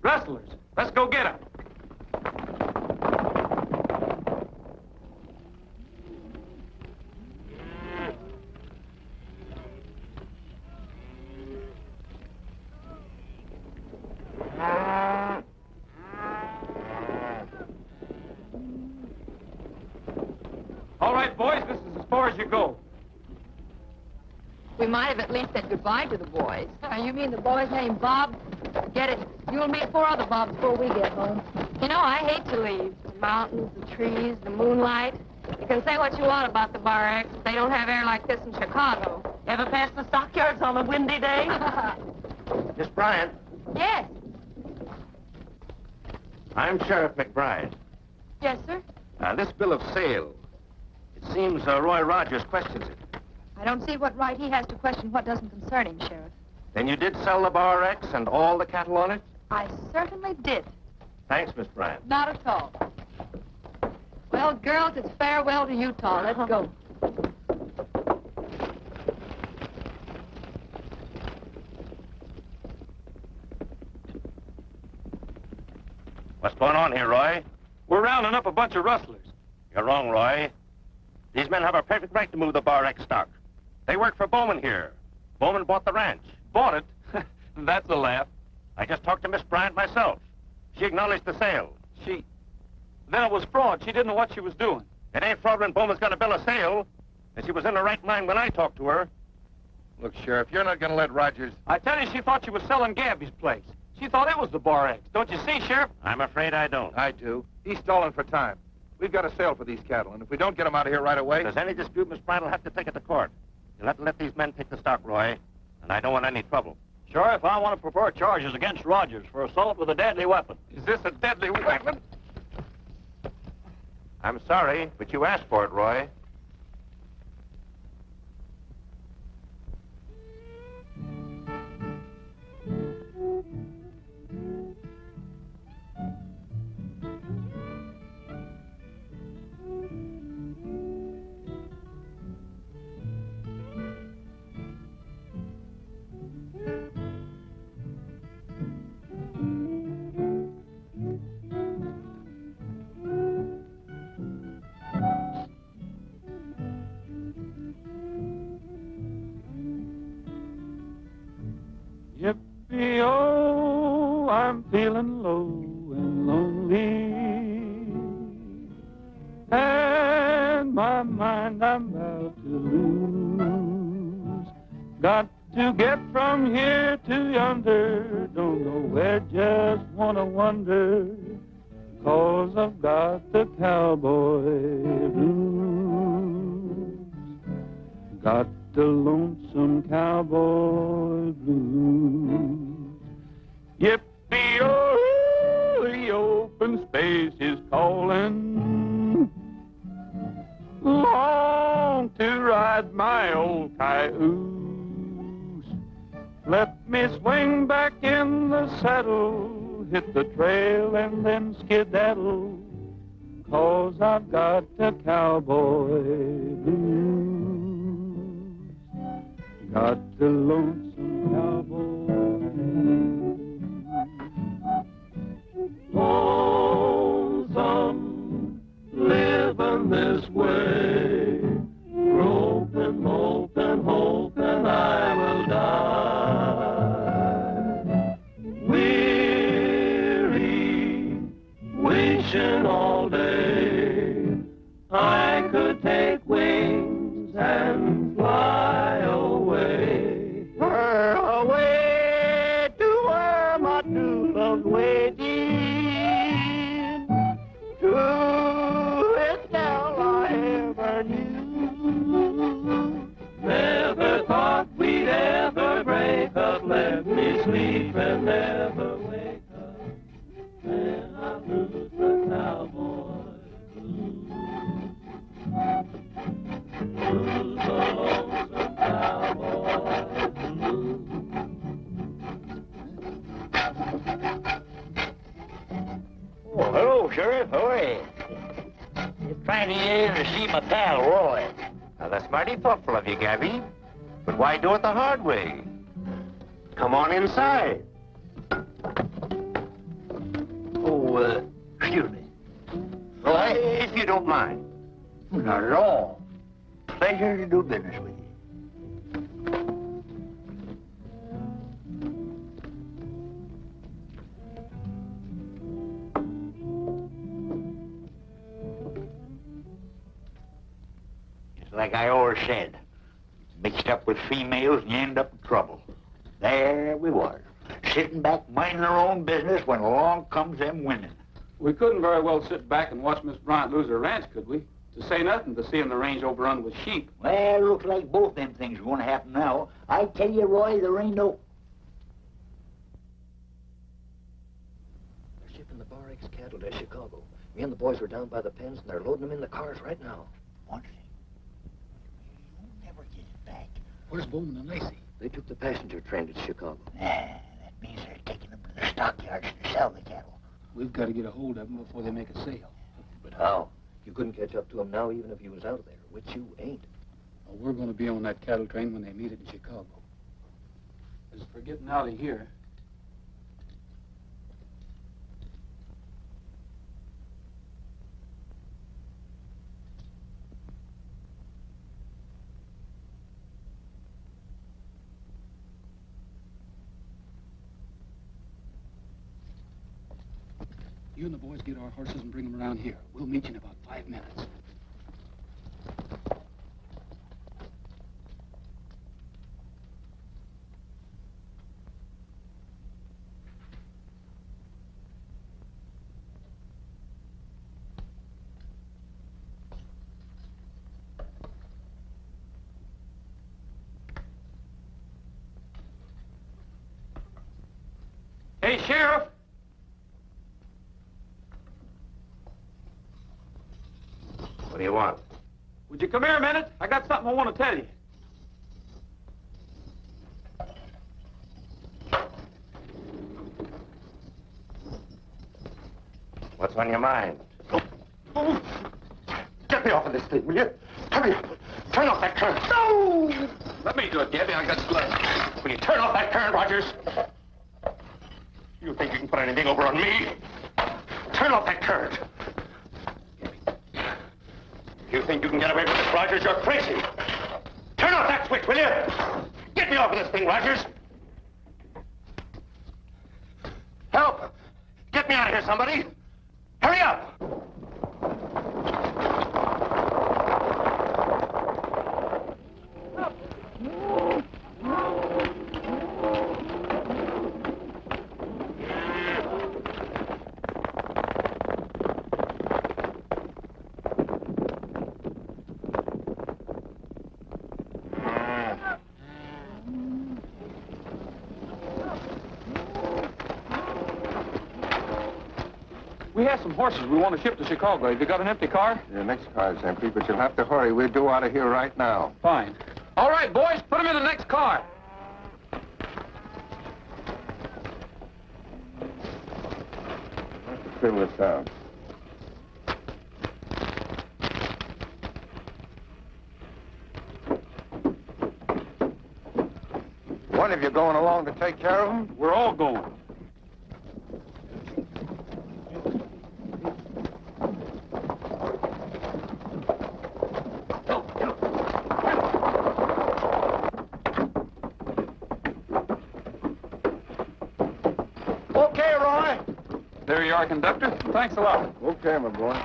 Rustlers, let's go get them. All right, boys, this is as far as you go. We might have at least said goodbye to the boys. You mean the boy's named Bob? Get it. You'll meet 4 other Bobs before we get home. You know, I hate to leave. The mountains, the trees, the moonlight. You can say what you want about the Bar X, but they don't have air like this in Chicago. Ever pass the stockyards on a windy day? Miss Bryant, Yes. I'm Sheriff McBride. Yes, sir? This bill of sale, it seems Roy Rogers questions it. I don't see what right he has to question what doesn't concern him, Sheriff. Then you did sell the Bar X and all the cattle on it? I certainly did. Thanks, Miss Bryant. Not at all. Well, girls, it's farewell to Utah. Let's go. What's going on here, Roy? We're rounding up a bunch of rustlers. You're wrong, Roy. These men have a perfect right to move the Bar X stock. They work for Bowman here. Bowman bought the ranch. Bought it? That's a laugh. I just talked to Miss Bryant myself. She acknowledged the sale. Then it was fraud. She didn't know what she was doing. It ain't fraud when Bowman's got a bill of sale. And she was in the right mind when I talked to her. Look, Sheriff, you're not going to let Rogers... I tell you, she thought she was selling Gabby's place. She thought it was the Bar X. Don't you see, Sheriff? I'm afraid I don't. I do. He's stalling for time. We've got a sale for these cattle, and if we don't get them out of here right away... If there's any dispute, Miss Bryant will have to take it to court. You'll have to let these men take the stock, Roy. And I don't want any trouble. Sheriff, I want to prefer charges against Rogers for assault with a deadly weapon. Is this a deadly weapon? I'm sorry, but you asked for it, Roy. Yippee-oh, I'm feeling low and lonely, and my mind I'm about to lose. Got to get from here to yonder, don't know where, just wanna wonder, 'cause I've got the cowboy blues. Got the lonesome cowboy blues. Yippee-oh, the open space is calling. Long to ride my old cayuse. Let me swing back in the saddle, hit the trail and then skedaddle, 'cause I've got the cowboy blues. Got the lonesome cowboy blues. Lonesome, living this way, groping, moping, hoping I will die. Weary, wishing all day I could take wings and fly away. Away to where my true love's waiting, to his gal I ever knew. Never thought we'd ever break up, let me sleep and never wake up, then I lose the cowboy blues. Lose the lonesome cowboy blues. Oh, hello, Sheriff. How are you? Just trying to get in to see my pal, Roy. Now, that's mighty thoughtful of you, Gabby. But why do it the hard way? Come on inside. Oh, excuse me. Roy, if you don't mind. Not at all. Pleasure to do business with you. It's like I always said. Mixed up with females and you end up in trouble. There we was, sitting back minding our own business when along comes them women. We couldn't very well sit back and watch Miss Bryant lose her ranch, could we? To say nothing to seeing the range overrun with sheep. Well, looks like both them things are going to happen now. I tell you, Roy, there ain't no... They're shipping the Bar X cattle to Chicago. Me and the boys are down by the pens, and they're loading them in the cars right now. One thing. You'll never get it back. Where's Bowman and Lacey? They took the passenger train to Chicago. That means they're taking them to the stockyards to sell the cattle. We've got to get a hold of them before they make a sale. But how? You couldn't catch up to them now even if you was out of there, which you ain't. Well, we're going to be on that cattle train when they meet it in Chicago. As for getting out of here, You and the boys get our horses and bring them around here. We'll meet you in about 5 minutes. Hey, Sheriff! What do you want? Would you come here a minute? I got something I want to tell you. What's on your mind? Oh, get me off of this thing, will you? Hurry up. Turn off that current. No! Let me do it, Debbie. I got gloves. Will you turn off that current, Rogers? You think you can put anything over on me? Turn off that current. You think you can get away with this, Rogers? You're crazy. Turn off that switch, will you? Get me off of this thing, Rogers. Help! Get me out of here, somebody. Hurry up! We have some horses we want to ship to Chicago. Have you got an empty car? Your next car's empty, but you'll have to hurry. We're due out of here right now. Fine. All right, boys, put them in the next car. Let's trim this down. One of you going along to take care of them? We're all going. Okay, Roy. There you are, conductor. Thanks a lot. Okay, my boy.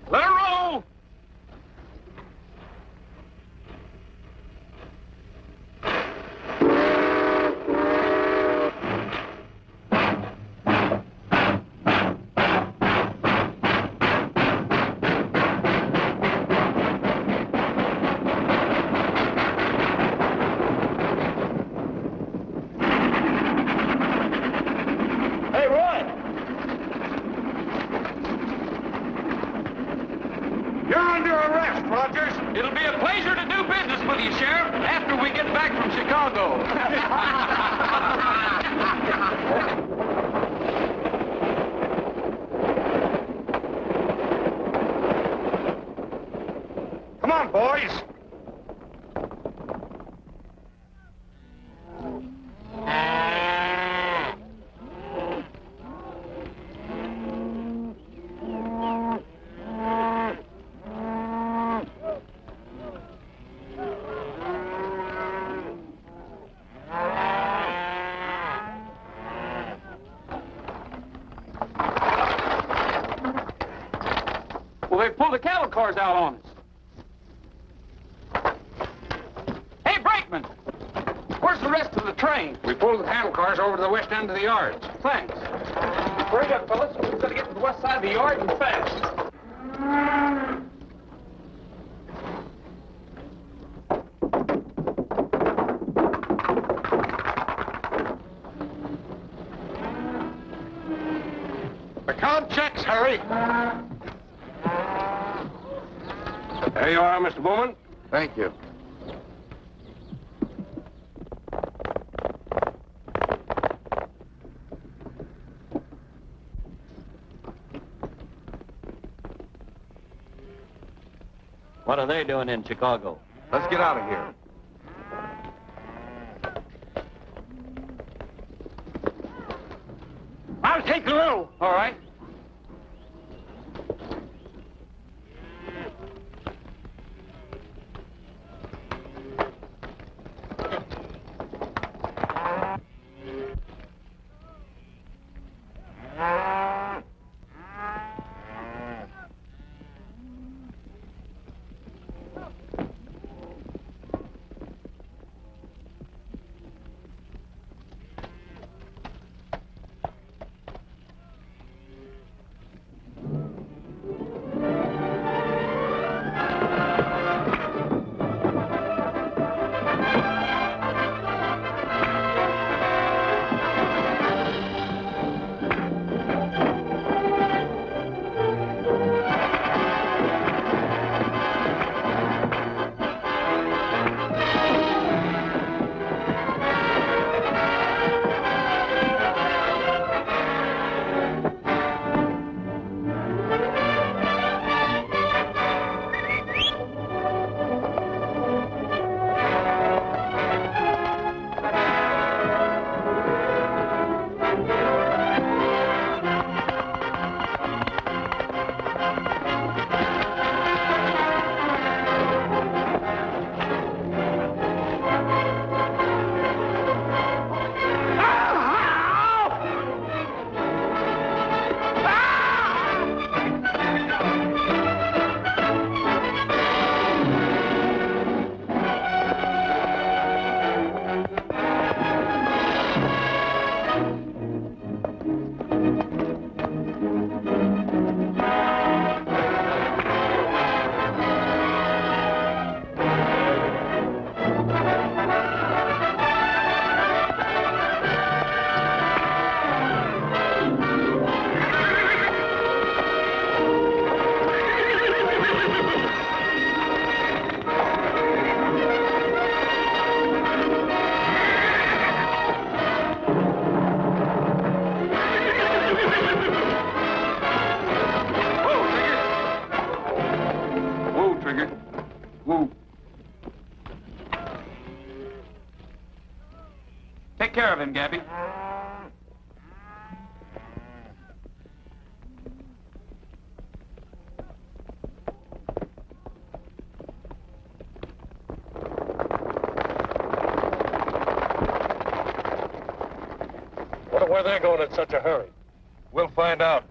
Let her roll! Hey, Roy. You're under arrest, Rogers. It'll be a pleasure to do business with you, Sheriff, after we get back from Chicago. Come on, boys. Well, they pulled the cattle cars out on us. Hey, brakeman! Where's the rest of the train? We pulled the cattle cars over to the west end of the yards. Thanks. Hurry up, fellas. We've got to get to the west side of the yard and fast. The count checks, hurry. There you are, Mr. Bowman. Thank you. What are they doing in Chicago? Let's get out of here. I'll take the little. All right. then, Gabby. Wonder where they're going in such a hurry. We'll find out.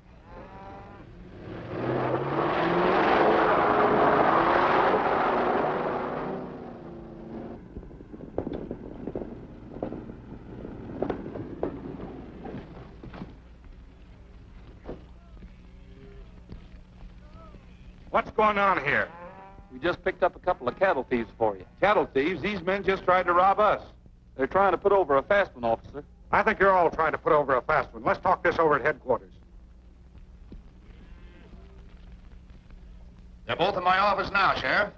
What's going on here? We just picked up a couple of cattle thieves for you. Cattle thieves? These men just tried to rob us. They're trying to put over a fast one, officer. I think you're all trying to put over a fast one. Let's talk this over at headquarters. They're both in my office now, Sheriff.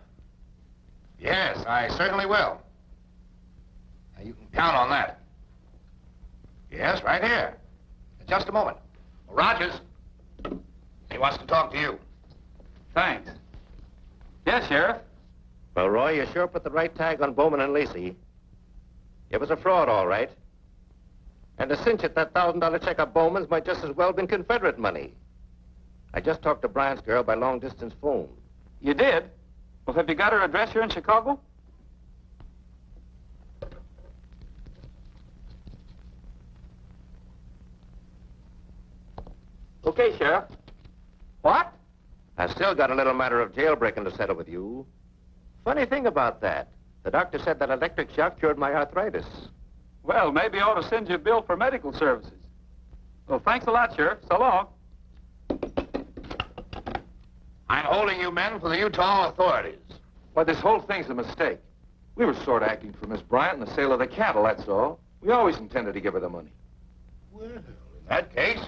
Yes, I certainly will. Now, you can count on that. Yes, right here. In just a moment. Rogers, he wants to talk to you. Thanks. Yes, Sheriff? Well, Roy, you sure put the right tag on Bowman and Lacey. It was a fraud, all right. And to cinch it, that $1,000 check of Bowman's might just as well have been Confederate money. I just talked to Bryant's girl by long-distance phone. You did? Well, have you got her address here in Chicago? Okay, Sheriff. What? I still got a little matter of jailbreaking to settle with you. Funny thing about that. The doctor said that electric shock cured my arthritis. Well, maybe I ought to send you a bill for medical services. Well, thanks a lot, Sheriff. So long. I'm holding you men for the Utah authorities. Why, this whole thing's a mistake. We were sort of acting for Miss Bryant in the sale of the cattle, that's all. We always intended to give her the money. Well, in that case,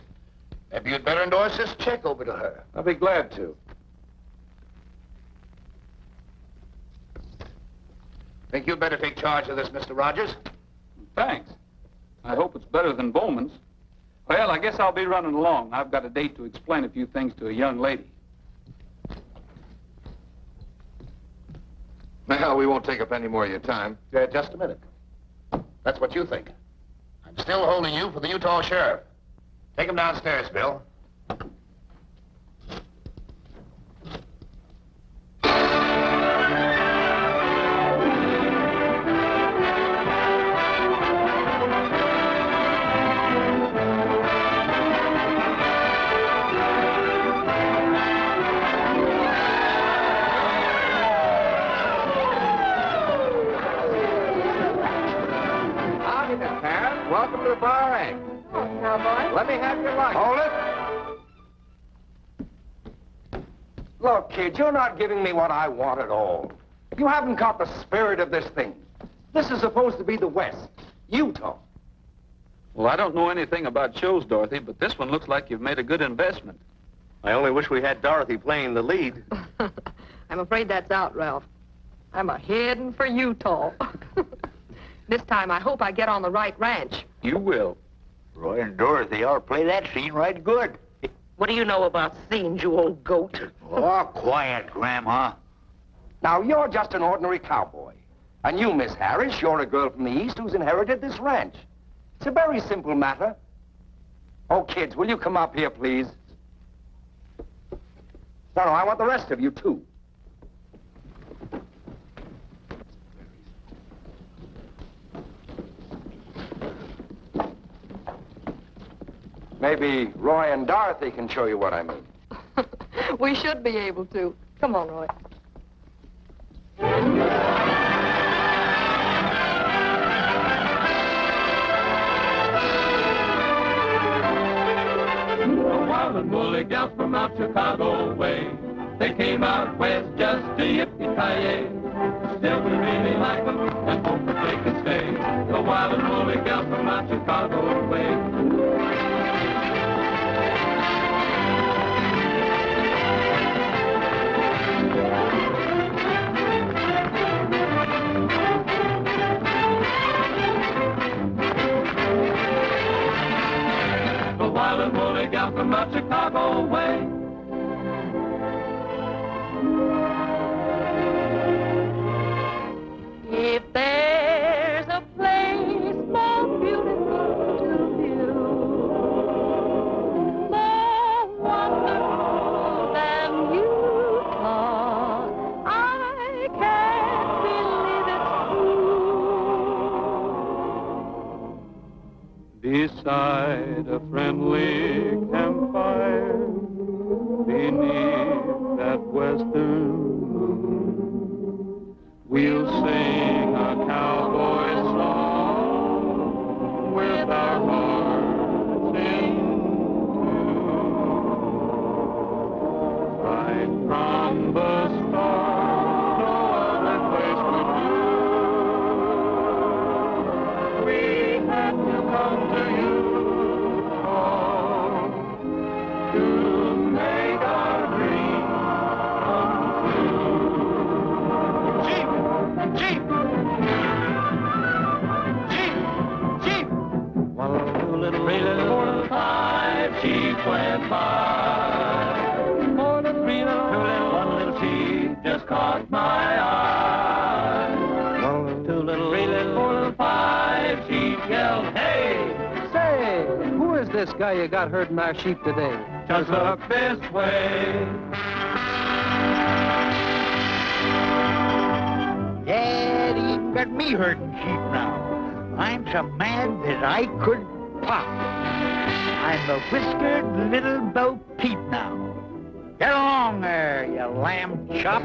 maybe you'd better endorse this check over to her. I'll be glad to. Think you'd better take charge of this, Mr. Rogers? Thanks. I hope it's better than Bowman's. Well, I guess I'll be running along. I've got a date to explain a few things to a young lady. Well, we won't take up any more of your time. Just a minute. That's what you think. I'm still holding you for the Utah sheriff. Take him downstairs, Bill. Welcome to the bar act. Oh, cowboy. Let me have your lunch. Hold it. Look, kid, you're not giving me what I want at all. You haven't caught the spirit of this thing. This is supposed to be the West, Utah. Well, I don't know anything about shows, Dorothy, but this one looks like you've made a good investment. I only wish we had Dorothy playing the lead. I'm afraid that's out, Ralph. I'm a-heading for Utah. This time, I hope I get on the right ranch. You will. Roy and Dorothy ought to play that scene right good. What do you know about scenes, you old goat? Oh, quiet, Grandma. Now, you're just an ordinary cowboy. And you, Miss Harris, you're a girl from the East who's inherited this ranch. It's a very simple matter. Oh, kids, will you come up here, please? No, I want the rest of you, too. Maybe Roy and Dorothy can show you what I mean. We should be able to. Come on, Roy. A wild and woolly gals from out Chicago way. They came out west just to yippee-ki-yay. Still, we really like them and hope that they can stay. The wild and woolly gals from out Chicago way. The wild and woolly gal from out Chicago way. If there's a place more beautiful beside a friendly campfire, beneath that western moon, we'll sing a cowboy song with our hearts in tune. Right from the start, no other place would do. We had to come to you, oh, to make our dream come true. Jeep! Jeep! Jeep! One little 3 little 4 little 5 Jeep went by. 4 little 3 little 2 little 1 little Jeep just caught my eye. 1 little 2 little 3 little 4 little 5 Jeep yelled, hey! Say, who is this guy you got herding our sheep today? Just look this way. Dad even got me herding sheep now. I'm so mad that I could pop. I'm a whiskered little Bo Peep now. Get along there, you lamb chop.